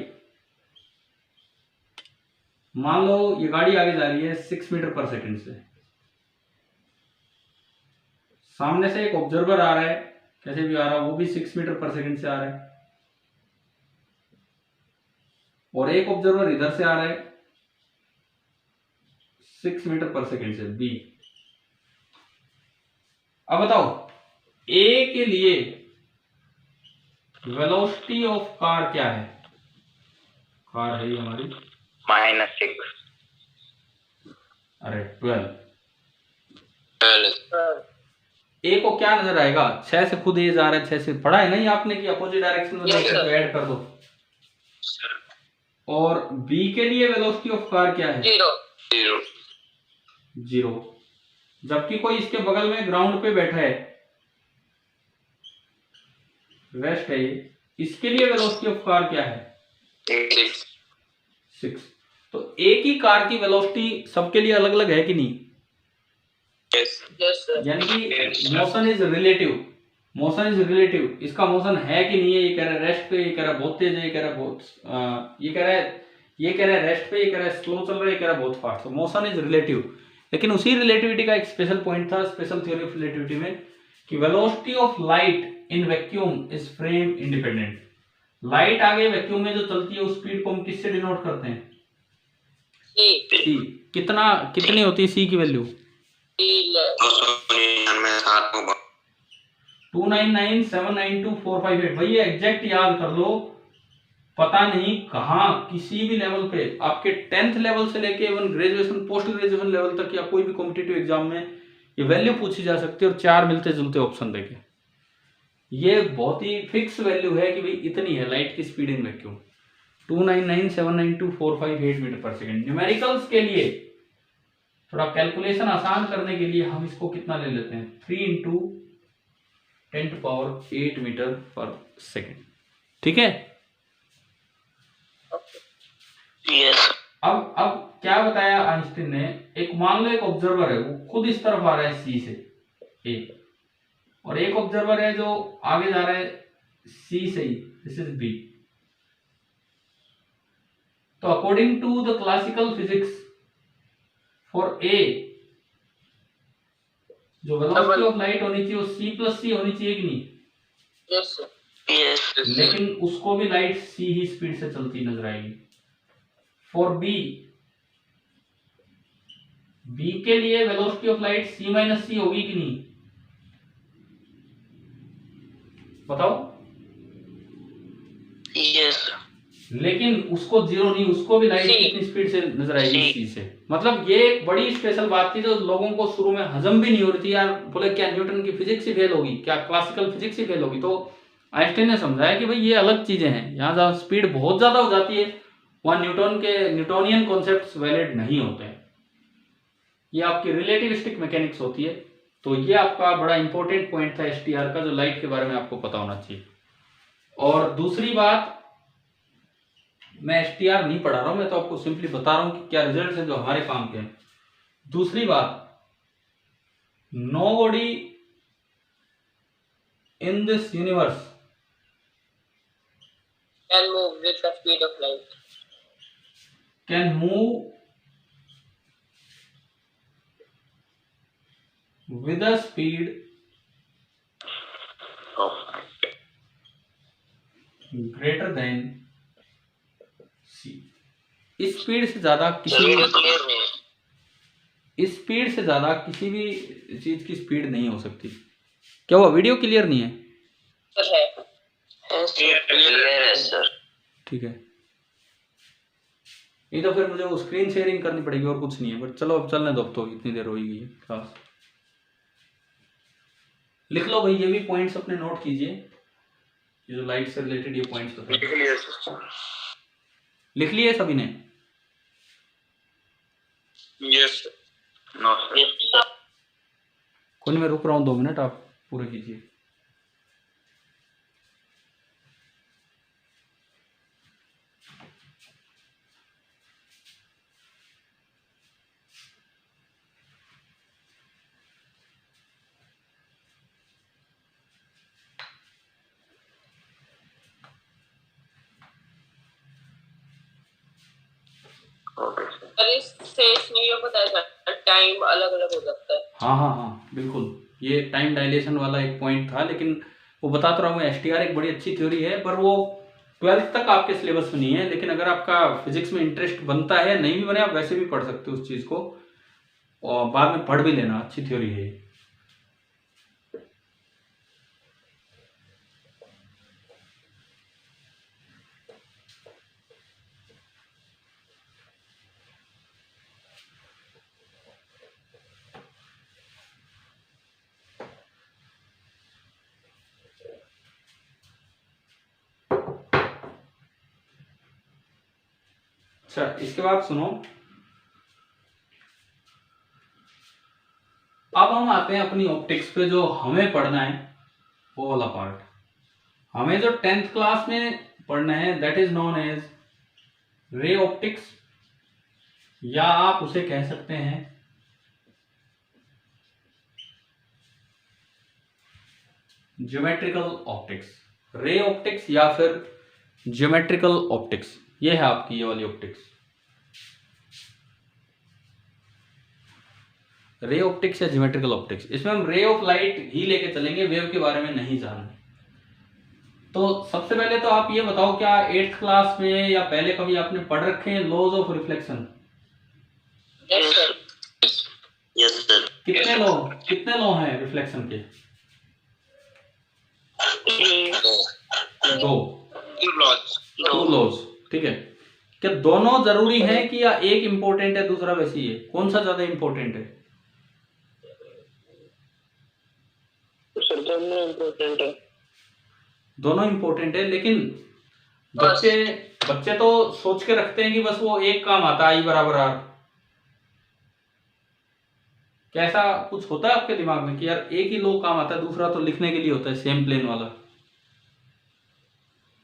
मान लो ये गाड़ी आगे जा रही है 6 मीटर पर सेकंड से। सामने से एक ऑब्जर्वर आ रहा है, कैसे भी आ रहा है, वो भी 6 मीटर पर सेकंड से आ रहा है, और एक ऑब्जर्वर इधर से आ रहा है 6 मीटर पर सेकंड से, बी। अब बताओ, ए के लिए वेलोसिटी ऑफ कार क्या है? कार है हमारी -6। अरे 12। ए को क्या नजर आएगा? 6 से खुद ये जा रहा है, 6 से पढ़ा है नहीं आपने कि अपोजिट डायरेक्शन में ऐड कर दो। और बी के लिए वेलोसिटी ऑफ कार क्या है? 0। जबकि कोई इसके बगल में ग्राउंड पे बैठा है, रेस्ट है ये, इसके लिए वेलोसिटी ऑफ कार क्या है? 6। तो एक ही कार की वेलोसिटी सबके लिए अलग अलग है कि नहीं? यानी कि motion is relative. Motion is relative. इसका मोशन है कि नहीं है? ये कह रहा है रेस्ट पे, ये कह रहा है बहुत तेज है, ये कह रहा है बहुत ये कह रहा है रेस्ट पे, ये कह रहा है स्लो चल रहा है, ये कह रहा है बहुत फास्ट। तो मोशन इज रिलेटिव। लेकिन उसी रिलेटिविटी का एक स्पेशल पॉइंट था स्पेशल थ्योरी ऑफ रिलेटिविटी में कि velocity of light in vacuum is frame independent. Light आगे वैक्यूम में जो चलती है उस स्पीड को हम किससे डिनोट करते हैं? सी। कितनी होती है सी की वैल्यू? 299792458। भाई ये एग्जैक्ट याद कर लो। पता नहीं कहां किसी भी लेवल पे, आपके 10th लेवल से लेके even graduation, post graduation level तक या कोई भी कॉम्पिटिटिव एग्जाम में ये वैल्यू पूछी जा सकती है और 4 मिलते जुलते ऑप्शन देके। ये बहुत ही फिक्स वैल्यू है कि भाई इतनी है लाइट की स्पीड इन वैक्यूम, 299792458 मीटर पर सेकेंड। न्यूमेरिकल्स के लिए थोड़ा कैलकुलेशन आसान करने के लिए हम इसको कितना ले लेते हैं, 3 × 10⁸ मीटर पर सेकेंड। ठीक है। यस। अब क्या बताया आइंस्टीन ने, एक मान लो एक ऑब्जर्वर है, वो खुद इस तरफ आ रहा है सी से ए, और एक ऑब्जर्वर है जो आगे जा रहा है सी से ही, दिस इज बी। तो according to the classical physics for a, जो वेलोसिटी ऑफ लाइट होनी चाहिए वो c+c होनी चाहिए कि नहीं? Yes yes. लेकिन उसको भी लाइट c ही स्पीड से चलती नजर आएगी। फॉर बी, बी के लिए वेलोसिटी ऑफ लाइट c-c होगी कि नहीं? बताओ। यस। लेकिन उसको 0 नहीं, उसको भी लाइट कितनी स्पीड से नजर आएगी? c से। मतलब ये एक बड़ी स्पेशल बात थी जो लोगों को शुरू में हजम भी नहीं हो रही थी। यार बोले क्या न्यूटन की फिजिक्स ही फेल होगी, क्या क्लासिकल फिजिक्स ही फेल होगी? तो आइंस्टीन ने समझाया कि भाई ये अलग चीजें हैं, यहाँ जहाँ स्पीड बहुत ज्यादा हो जाती है वहां न्यूटोनियन कॉन्सेप्ट्स वैलिड नहीं होते हैं। ये आपकी रिलेटिविस्टिक मैकेनिक्स होती है। तो ये आपका बड़ा इंपॉर्टेंट पॉइंट था एसटीआर का, जो लाइट के बारे में आपको पता होना चाहिए। और दूसरी बात, मैं एसटीआर नहीं पढ़ा रहा हूं, मैं तो आपको सिंपली बता रहा हूं कि क्या रिजल्ट है जो हमारे काम के हैं। दूसरी बात, nobody in this universe Can move with the speed of light. can move with a speed greater than c। इस स्पीड से ज्यादा किसी भी चीज की स्पीड नहीं हो सकती। क्या हुआ, वीडियो क्लियर नहीं है? क्लियर है सर। ठीक है, ये तो फिर मुझे वो स्क्रीन शेयरिंग करनी पड़ेगी और कुछ नहीं है, बट चलो अब चलने दो, अब तो इतनी देर हो ही गई है क्लास। लिख लो भाई, ये भी पॉइंट्स अपने नोट कीजिए, ये जो लाइट से रिलेटेड ये पॉइंट्स बताए। लिख लिया सर। लिख लिए सभी ने? Yes no sir. कोई नहीं, मैं रुक रहा हूँ 2 मिनट, आप पूरे कीजिए। Okay sir. टाइम अलग अलग हो सकता है। हाँ हाँ हाँ बिल्कुल, ये टाइम डायलेशन वाला एक पॉइंट था, लेकिन वो बता तो रहा हूँ, एसटीआर एक बड़ी अच्छी थ्योरी है, पर वो 12th तक आपके सिलेबस में नहीं है। लेकिन अगर आपका फिजिक्स में इंटरेस्ट बनता है, नहीं भी बने आप वैसे भी पढ़ सकते हो उस चीज़ को, और बाद में पढ़ भी लेना, अच्छी थ्योरी है। अच्छा, इसके बाद सुनो, अब हम आते हैं अपनी ऑप्टिक्स पे, जो हमें पढ़ना है वो वाला पार्ट। हमें जो 10th क्लास में पढ़ना है that is known as ray optics, या आप उसे कह सकते हैं ज्योमेट्रिकल ऑप्टिक्स। रे ऑप्टिक्स या फिर ज्योमेट्रिकल ऑप्टिक्स, ये है आपकी ये वाली ऑप्टिक्स। रे ऑप्टिक्स या ज्योमेट्रिकल ऑप्टिक्स, इसमें हम रे ऑफ लाइट ही लेके चलेंगे, वेव के बारे में नहीं जानना। तो सबसे पहले तो आप ये बताओ, क्या 8th क्लास में या पहले कभी आपने पढ़ रखे हैं laws of reflection? Yes sir. Yes sir. कितने लॉ हैं रिफ्लेक्शन के? 2 लॉज। ठीक है, क्या दोनों जरूरी हैं कि या एक इंपॉर्टेंट है दूसरा वैसे ही है? कौन सा ज्यादा इंपॉर्टेंट है? सर दोनों इम्पोर्टेंट है। दोनों इंपॉर्टेंट है, लेकिन बच्चे तो सोच के रखते हैं कि बस वो एक काम आता है, I बराबर R। क्या ऐसा कुछ होता है आपके दिमाग में कि यार एक ही लॉ काम आता है, दूसरा तो लिखने के लिए होता है, सेम प्लेन वाला?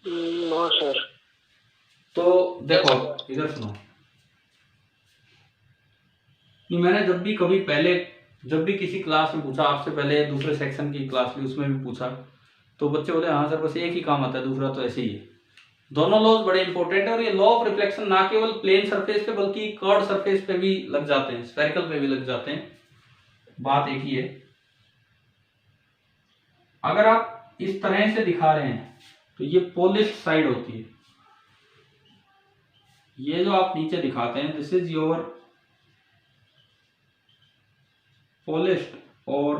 No sir. तो देखो इधर सुनो, नहीं मैंने जब भी किसी क्लास में पूछा, आपसे पहले दूसरे सेक्शन की क्लास ली, उसमें भी पूछा, तो बच्चे बोले हाँ सर बस एक ही काम आता है, दूसरा तो ऐसे ही है। दोनों लॉज बड़े इंपॉर्टेंट है, और ये लॉ ऑफ रिफ्लेक्शन ना केवल प्लेन सरफेस पे बल्कि कर्व सरफेस पे भी लग जाते हैं, स्फेरिकल पे भी लग जाते हैं, बात एक ही है। अगर आप इस तरह से दिखा रहे हैं तो ये पॉलिश्ड साइड होती है, ये जो आप नीचे दिखाते हैं दिस इज योर पॉलिश्ड और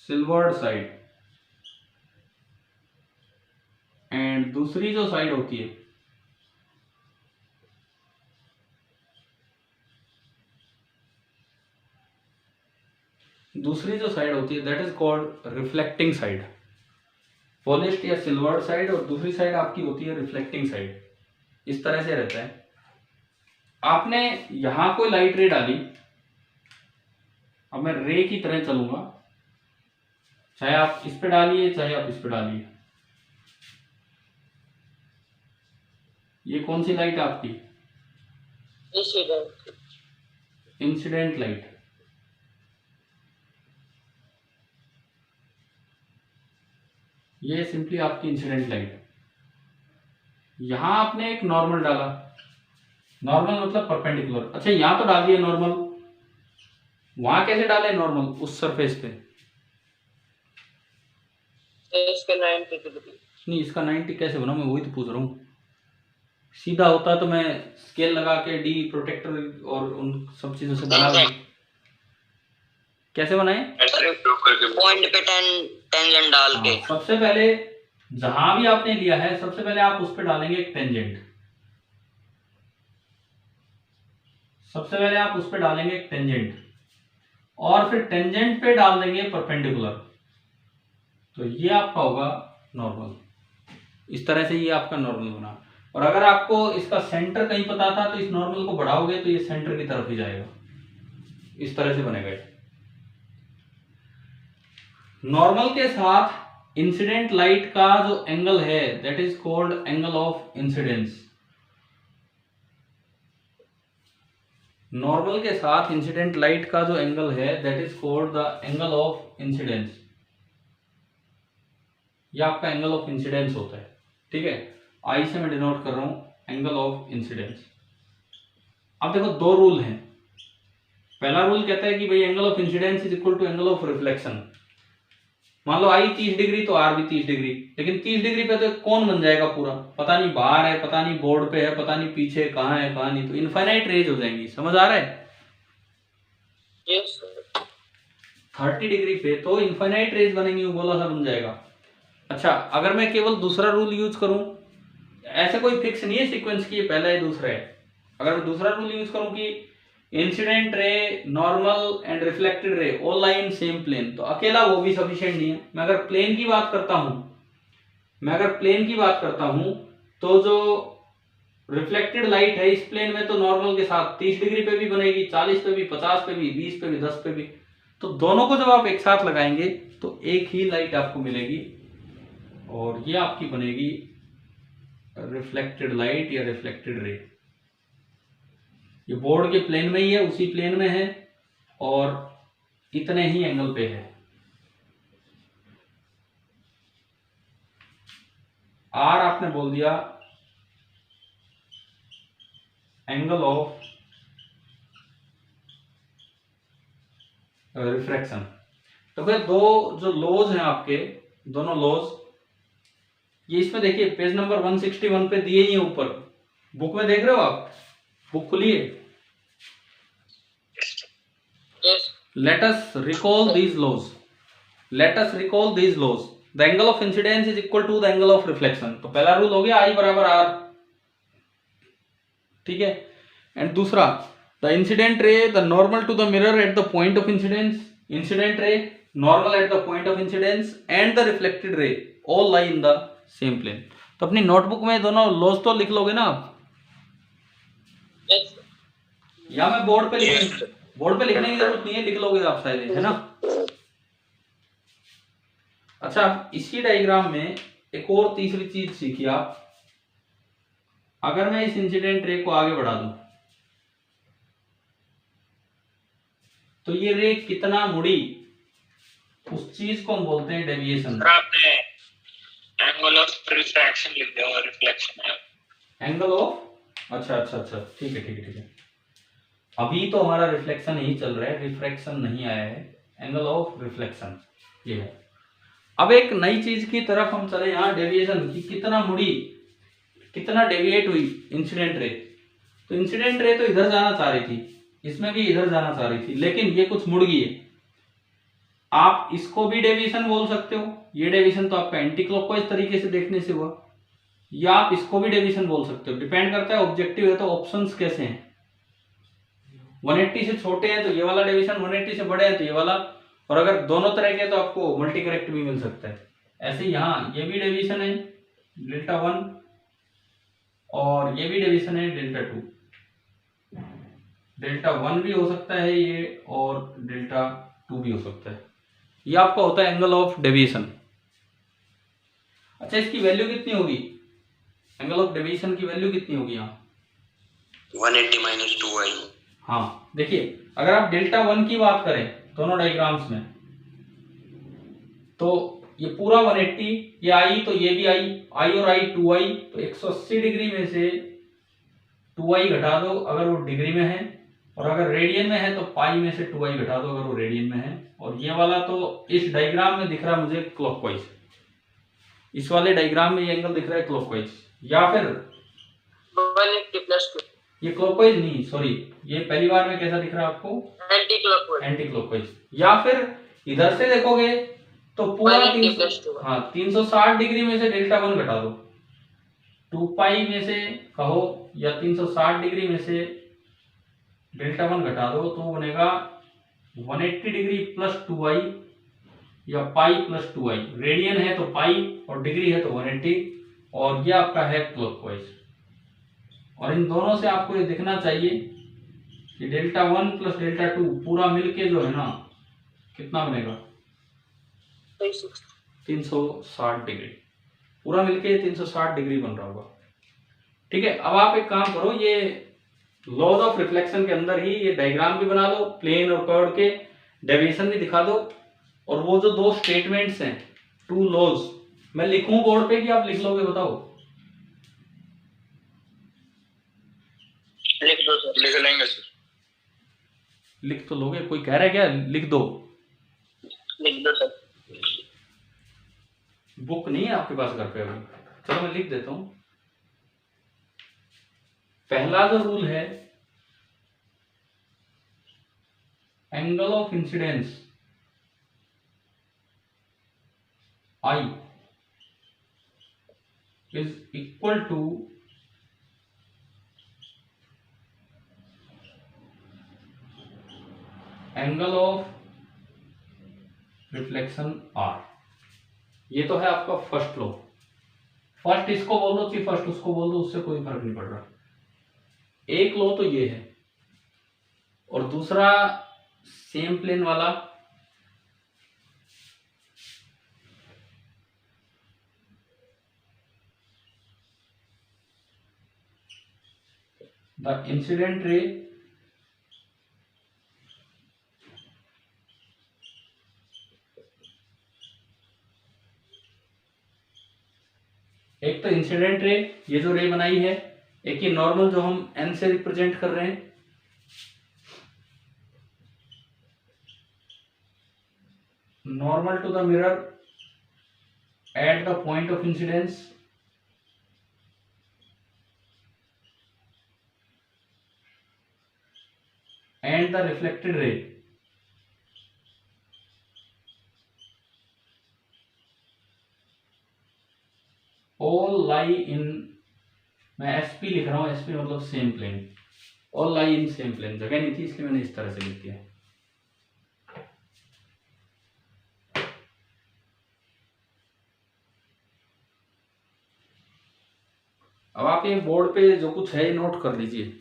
सिल्वर्ड साइड, एंड दूसरी जो साइड होती है that is called reflecting side. Polished या सिल्वर्ड साइड, और दूसरी साइड आपकी होती है रिफ्लेक्टिंग साइड। इस तरह से रहता है। आपने यहां कोई लाइट रे डाली, अब मैं रे की तरह चलूंगा, चाहे आप इस पे डालिए चाहे आप इस पे डालिए। ये कौन सी लाइट है आपकी? Incident light. ये सिंपली आपकी इंसिडेंट लाइट। यहां आपने एक नॉर्मल डाला, नॉर्मल मतलब परपेंडिकुलर। अच्छा यहां तो डाल दिया नॉर्मल, वहां कैसे डाले नॉर्मल? उस सरफेस पे इसका 90 डिग्री नहीं, इसका 90 कैसे बना, मैं वही तो पूछ रहा हूँ। सीधा होता तो मैं स्केल लगा के डी प्रोटेक्टर और उन सब चीजों से बना दूं। कैसे बनाए? पॉइंट पे टेंजेंट डाल के। सबसे पहले जहां भी आपने लिया है सबसे पहले आप उस पर डालेंगे एक टेंजेंट, सबसे पहले आप उस पर डालेंगे एक टेंजेंट और फिर टेंजेंट पे डाल देंगे परपेंडिकुलर। तो ये आपका होगा नॉर्मल। इस तरह से ये आपका नॉर्मल बना। और अगर आपको इसका सेंटर कहीं पता था तो इस नॉर्मल को बढ़ाओगे तो ये सेंटर की तरफ ही जाएगा, इस तरह से बनेगा। नॉर्मल के साथ इंसिडेंट लाइट का जो एंगल है that is called angle of incidence. Normal के साथ इंसिडेंट लाइट का जो एंगल है that is called the angle of incidence. ये आपका एंगल ऑफ इंसिडेंस होता है, ठीक है। आई से मैं डिनोट कर रहा हूं एंगल ऑफ इंसिडेंस। अब देखो दो रूल हैं। पहला रूल कहता है कि भाई angle of incidence is equal to angle of reflection. मान लो आई 30 डिग्री तो आर भी 30 डिग्री, लेकिन 30 डिग्री पे तो कौन बन जाएगा पूरा, पता नहीं बाहर है, पता नहीं बोर्ड पे है, पता नहीं पीछे कहाँ है कहाँ नहीं, तो इनफाइनाइट रेज हो जाएंगी। समझ आ रहा है? यस 30 डिग्री पे तो इनफाइनाइट रेज बनेंगी, वो गोला सा बन जाएगा। अच्छा, अगर मैं केवल दूसरा रूल यूज करूं, ऐसे कोई फिक्स नहीं है सीक्वेंस की, पहला है दूसरा है। अगर मैं दूसरा रूल यूज करूं कि incident ray, normal and reflected ray all lie in same plane, तो अकेला वो भी सफिशिएंट नहीं है। मैं अगर प्लेन की बात करता हूं, तो जो रिफ्लेक्टेड लाइट है इस प्लेन में तो नॉर्मल के साथ 30 डिग्री पे भी बनेगी, 40 पे भी, 50 पे भी, 20 पे भी, 10 पे भी। तो दोनों को जब आप एक साथ लगाएंगे तो एक ही लाइट आपको मिलेगी और ये आपकी बनेगी रिफ्लेक्टेड लाइट या रिफ्लेक्टेड रे। ये बोर्ड के प्लेन में ही है, उसी प्लेन में है और इतने ही एंगल पे है। आर आपने बोल दिया एंगल ऑफ रिफ्रैक्शन। तो फिर दो जो लॉज हैं आपके, दोनों लॉज, ये इसमें देखिए पेज नंबर 161 पे दिए ही है ऊपर, बुक में देख रहे हो आप, बुक खुलिए। Yes Let us recall these laws. The angle of incidence is equal to the angle of reflection. तो पहला रूल हो गया I बराबर R, ठीक है। एंड दूसरा, the incident ray, the normal to the mirror at the point of incidence, incident ray, normal at the point of incidence and the reflected ray all lie in the same plane. तो अपनी notebook में दोनों laws तो लिख लोगे ना आप, yes या मैं बोर्ड पे लिखने की जरूरत नहीं है, लिख लोगे आप शायद, है ना। अच्छा, इसी डायग्राम में एक और तीसरी चीज सीखी आप। अगर मैं इस इंसिडेंट रे को आगे बढ़ा दूं तो ये रे कितना मुड़ी, उस चीज को हम बोलते हैं डेविएशन। सर आपने एंगल ऑफ रिफ्रैक्शन लिख दिया और रिफ्लेक्शन है एंगल ऑफ, अच्छा, ठीक है। अभी तो हमारा रिफ्लेक्शन ही चल रहा है, रिफ्रैक्शन नहीं आया है, एंगल ऑफ रिफ्लेक्शन ये है। अब एक नई चीज की तरफ हम चले, यहाँ डेविएशन की, कितना मुड़ी, कितना डेविएट हुई इंसिडेंट रे। तो इंसिडेंट रे तो इधर जाना चाह रही थी, इसमें भी इधर जाना चाह रही थी, लेकिन ये कुछ मुड़ गई है। आप इसको भी डेविएशन बोल सकते हो, ये डेविएशन तो आपका एंटी क्लॉकवाइज तरीके से देखने से हुआ, या आप इसको भी डेविएशन बोल सकते हो, डिपेंड करता है ऑब्जेक्टिव है तो ऑप्शंस कैसे हैं। 180 से छोटे हैं तो ये वाला डेविएशन, 180 से बड़े हैं तो ये वाला, और अगर दोनों तरह के तो आपको मल्टी करेक्ट भी मिल सकता है। ऐसे यहाँ ये भी डेविएशन है Δ1 और ये भी डेविएशन है Δ2। Δ1 भी हो सकता है ये और Δ2 भी हो सकता है। ये आपका होता है एंगल ऑफ डेविएशन। अच्छा, इसकी वैल्यू कितनी होगी, एंगल ऑफ डेविएशन की वैल्यू कितनी होगी यहाँ 180 माइनस 2i। हाँ देखिए, अगर आप Δ1 की बात करें दोनों डायग्राम्स में, तो ये पूरा 180, ये आई तो ये भी आई और आई 2i, तो 180 डिग्री में से 2i घटा दो अगर वो डिग्री में है, और अगर रेडियन में है तो पाई में से 2i घटा दो अगर वो रेडियन में है। और ये वाला तो इस डायग्राम में दिख रहा मुझे क्लॉकवाइज, इस वाले डायग्राम में ये एंगल दिख रहा है क्लॉकवाइज, या फिर 180 प्लस 2 ये क्लॉकवाइज नहीं, सॉरी, ये पहली बार में कैसा दिख रहा है आपको, एंटी क्लॉकवाइज, एंटी क्लॉकवाइज। या फिर इधर से देखोगे तो पूरा 180 plus 2y। हाँ 360 डिग्री में से डेल्टा 1 घटा दो, 2 पाई में से कहो या 360 डिग्री में से डेल्टा 1 घटा दो तो बनेगा 180 डिग्री प्लस 2y या पाई प्लस 2y। रेडियन है तो पाई और डिग्री है तो 180 और ये आपका है क्लॉकवाइज। और इन दोनों से आपको ये दिखना चाहिए कि डेल्टा 1 प्लस डेल्टा 2 पूरा मिलके जो है ना कितना बनेगा 360 डिग्री, पूरा मिलके 360 डिग्री बन रहा होगा। ठीक है, अब आप एक काम करो, ये लॉज ऑफ रिफ्लेक्शन के अंदर ही ये डायग्राम भी बना लो, प्लेन और कर्व के डेविएशन भी दिखा दो, और वो जो दो स्टेटमेंट्स हैं, टू लॉज, मैं लिखूं बोर्ड पे कि आप लिख लोगे बताओ? लिख दो सर। लिख लेंगे सर। लिख तो लोगे, कोई कह रहा है क्या लिख दो? लिख दो सर। बुक नहीं है आपके पास घर पे अभी? चलो मैं लिख देता हूं। पहला जो रूल है, angle of incidence I is equal to angle of reflection R। ये तो है आपका फर्स्ट लॉ। फर्स्ट इसको बोल दो कि फर्स्ट उसको बोल दो, उससे कोई फर्क नहीं पड़ रहा। एक लॉ तो ये है, और दूसरा सेम प्लेन वाला द इंसिडेंट रे एक तो इंसिडेंट रे, ये जो रे बनाई है, एक ही नॉर्मल जो हम n से रिप्रेजेंट कर रहे हैं, normal to the mirror at the point of incidence and the reflected ray all lie in, मैं SP लिख रहा हूं, SP मतलब same plane, all lie in same plane. जगह नहीं थी इसलिए मैंने इस तरह से लिख दिया। अब आप ये बोर्ड पे जो कुछ है नोट कर लीजिए।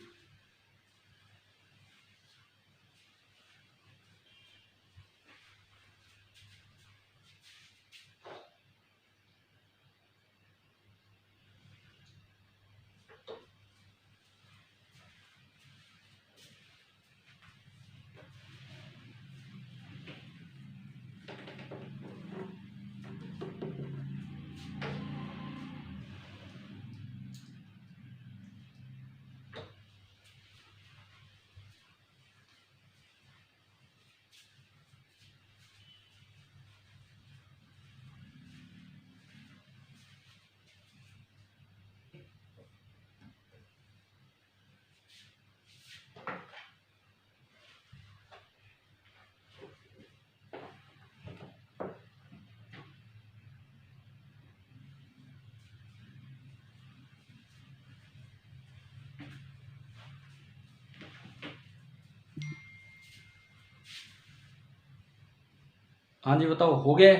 हाँ जी बताओ, हो गए?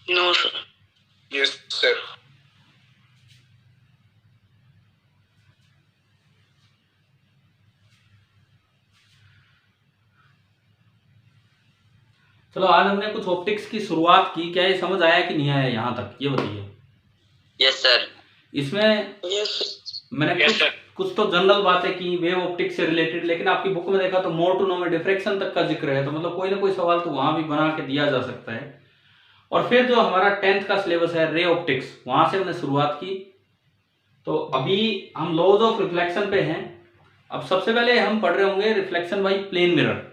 No sir. Yes sir. चलो आज हमने कुछ ऑप्टिक्स की शुरुआत की, क्या ये समझ आया कि नहीं आया यहाँ तक, ये बताइए। Yes sir. इसमें मैंने कुछ तो जनरल बातें की वेव ऑप्टिक्स से रिलेटेड, लेकिन आपकी बुक में देखा तो मोर टू नो में डिफ्रैक्शन तक का जिक्र है, तो मतलब कोई ना कोई सवाल तो वहां भी बना के दिया जा सकता है। और फिर जो हमारा 10th का सिलेबस है रे ऑप्टिक्स, वहां से हमने शुरुआत की। तो अभी हम लॉज ऑफ रिफ्लेक्शन पे हैं। अब सबसे पहले हम पढ़ रहे होंगे रिफ्लेक्शन बाई प्लेन मिरर।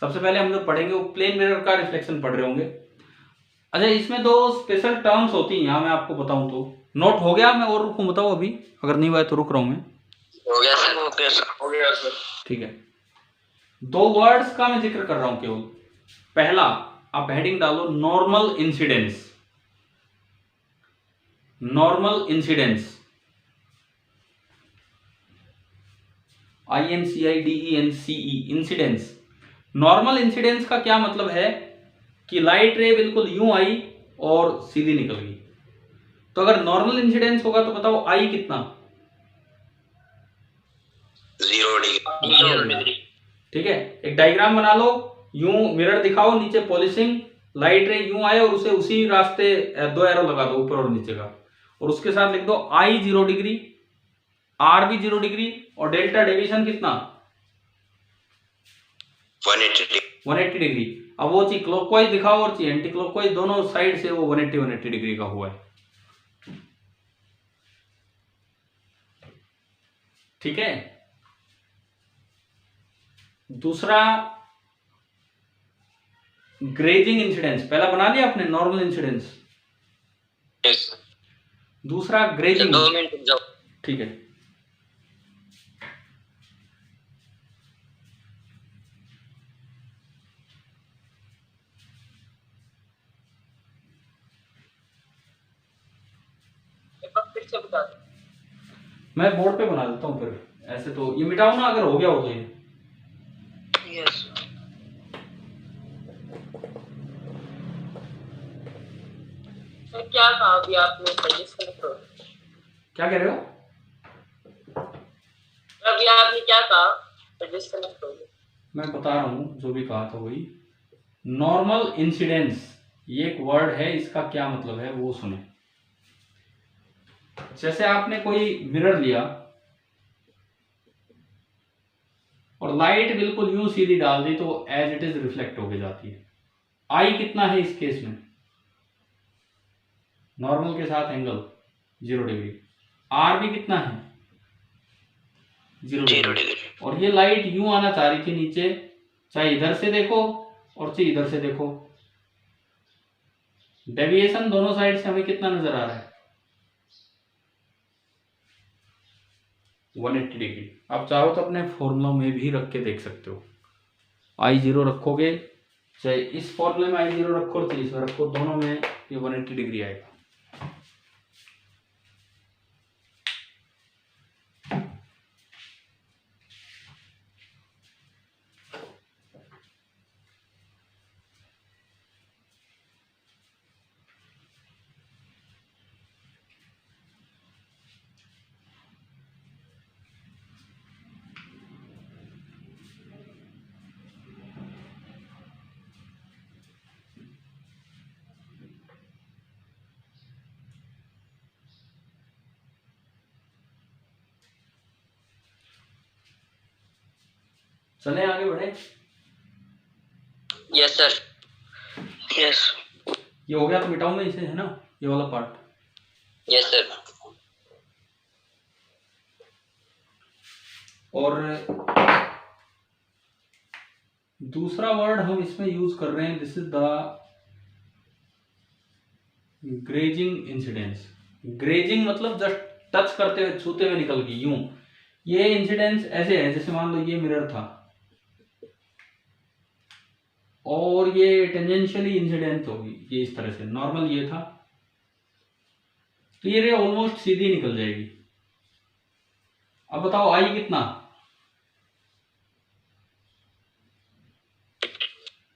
सबसे पहले हम जो पढ़ेंगे वो प्लेन मिरर का रिफ्लेक्शन पढ़ रहे होंगे। अच्छा, इसमें दो स्पेशल टर्म्स होती हैं, यहाँ मैं आपको बताऊं तो नोट हो गया? मैं और रुकूं बताओ अभी, अगर नहीं हुआ तो रुक रहा हूं मैं। हो गया सर। हो गया सर। हो गया सर। ठीक है, दो वर्ड्स का मैं जिक्र कर रहा हूं केवल। पहला आप हेडिंग डालो normal incidence, normal incidence, INCIDENCE, incidence. Normal incidence का क्या मतलब है कि लाइट रे बिल्कुल यूं आई और सीधी निकल गई। तो अगर नॉर्मल इंसिडेंस होगा तो बताओ आई कितना? 0 डिग्री। ठीक है, एक डायग्राम बना लो, यूं मिरर दिखाओ, नीचे पॉलिशिंग, लाइट रे यूं आए और उसे उसी रास्ते 2 एरो लगा दो ऊपर और नीचे का, और उसके साथ लिख दो आई 0 डिग्री, आर भी 0 डिग्री, और डेल्टा डेविएशन कितना? 180 डिग्री। अब वो चीज क्लॉकवाइज दिखाओ और चीज एंटी क्लॉकवाइज, दोनों साइड से वो 180 डिग्री का हुआ है। ठीक है, दूसरा ग्रेजिंग इंसिडेंस, पहला बना लिया आपने नॉर्मल इंसिडेंस, यस दूसरा ग्रेजिंग। 2 मिनट रुक जाओ। ठीक है, फिर से बता दो। मैं बोर्ड पे बना देता हूँ, फिर ऐसे तो ये मिटाओ ना अगर हो गया हो तो ये। यस क्या कहा अभी आपने? क्या कह रहे हो? अभी आपने क्या कहा? मैं बता रहा हूँ जो भी कहा था वही। नॉर्मल इंसिडेंस ये एक वर्ड है, इसका क्या मतलब है वो सुने। जैसे आपने कोई मिरर लिया और लाइट बिल्कुल यूं सीधी डाल दी तो एज इट इज रिफ्लेक्ट होके जाती है। आई कितना है इस केस में? नॉर्मल के साथ एंगल 0 डिग्री। आर भी कितना है? 0 डिग्री। और ये लाइट यूं आना चाह रही थी नीचे, चाहे इधर से देखो और चाहे इधर से देखो। डेविएशन दोनों साइड से हमें कितना नजर आ रहा है? 180 डिग्री। आप चाहो तो अपने फॉर्मूला में भी रख के देख सकते हो। I0 रखोगे, चाहे इस फॉर्मूले में I0 रखो चाहे इसमें रखो, दोनों में ये 180 डिग्री आएगा। चले आगे बढ़े। Yes sir. यस ये हो गया तो मिटाऊं मैं इसे, है ना, ये वाला पार्ट। Yes sir. और दूसरा वर्ड हम इसमें यूज कर रहे हैं, this is the grazing incidence. Grazing मतलब जस्ट टच करते हुए, छूते हुए निकल गई यूं। ये इंसिडेंस ऐसे है जैसे मान लो ये मिरर था और ये टेंजेंशियली इंसिडेंट होगी, ये इस तरह से। नॉर्मल ये था तो ये रे ऑलमोस्ट सीधी निकल जाएगी। अब बताओ आई कितना?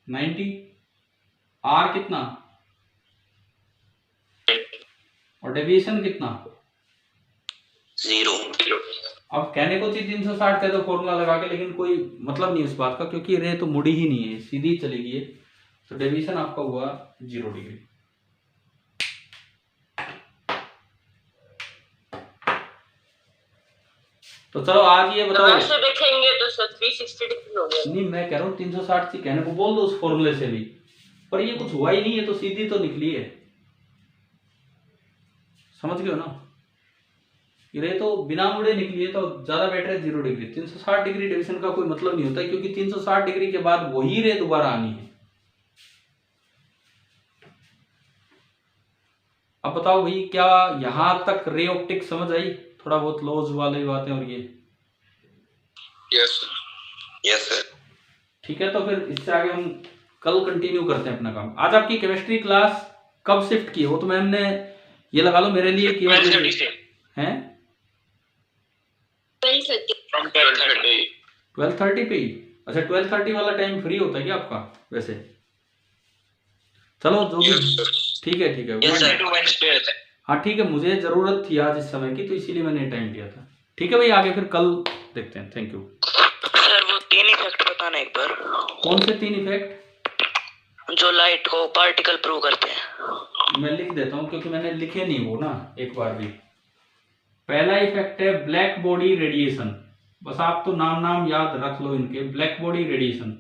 90। आर कितना? और डेविएशन कितना? 0। अब कहने को चाहिए 360 कह दो फॉर्मूला लगा के, लेकिन कोई मतलब नहीं उस बात का, क्योंकि रे तो मुड़ी ही नहीं है, सीधी चलेगी है। तो डेविएशन आपका हुआ 0 डिग्री। तो चलो आज ये बताओ, वैसे देखेंगे तो सर 360 डिग्री हो गया। नहीं मैं कह रहा हूँ 360 से कहने को बोल दो उस फॉर्मूले से भी, पर ये कुछ हुआ ही नहीं है तो सीधी तो निकली है। समझ गए हो ना? ये तो बिना मुड़े निकली है तो ज्यादा बेटर है 0 डिग्री। 360 डिग्री डेविएशन का कोई मतलब नहीं होता, क्योंकि 360 डिग्री के बाद वही रे दोबारा आनी है। अब बताओ भाई, क्या यहां तक रे ऑप्टिक समझ आई? थोड़ा बहुत लॉज वाली बातें और ये। Yes yes sir. ठीक है, तो फिर इससे आगे हम कल कंटिन्यू करते हैं अपना काम। आज आपकी केमिस्ट्री क्लास कब शिफ्ट की है? वो तो मैम ने ये लगा लो मेरे लिए कि 12:30 से हैं 12:30 फ्रॉम 12:30 12:30 पे ही। अच्छा 12:30 वाला टाइम फ्री होता है क्या आपका वैसे? चलो जो भी यस सर ठीक है ठीक है Monday to Wednesday रहता है। हाँ ठीक है, मुझे ज़रूरत थी आज इस समय की तो इसीलिए मैंने टाइम दिया था। ठीक है भाई, आगे फिर कल देखते हैं। थैंक यू सर वो 3 इफेक्ट बताना एक बार, कौन से 3 इफेक्ट? जो लाइट को पार्टिकल प्रूव करते हैं। मैं लिख देता हूँ क्योंकि मैंने लिखे नहीं वो ना एक बार भी। पहला इफेक्ट है ब्लैक बॉडी रेडिएशन, बस आप तो नाम याद रख लो इनके, ब्लैक बॉडी रेडिएशन।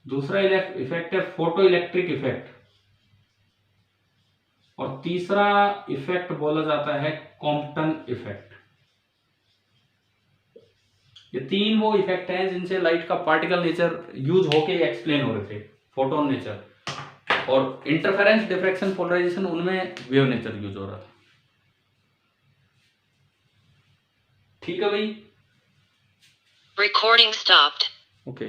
दूसरा इफेक्ट है फोटो इलेक्ट्रिक इफेक्ट, और तीसरा इफेक्ट बोला जाता है कॉम्पटन इफेक्ट। ये 3 वो इफेक्ट हैं जिनसे लाइट का पार्टिकल नेचर यूज होके एक्सप्लेन हो रहे थे, फोटोन नेचर, और इंटरफेरेंस डिफ्रैक्शन पोलराइजेशन उनमें वेव नेचर यूज हो रहा था। ठीक है भाई, Recording stopped. ओके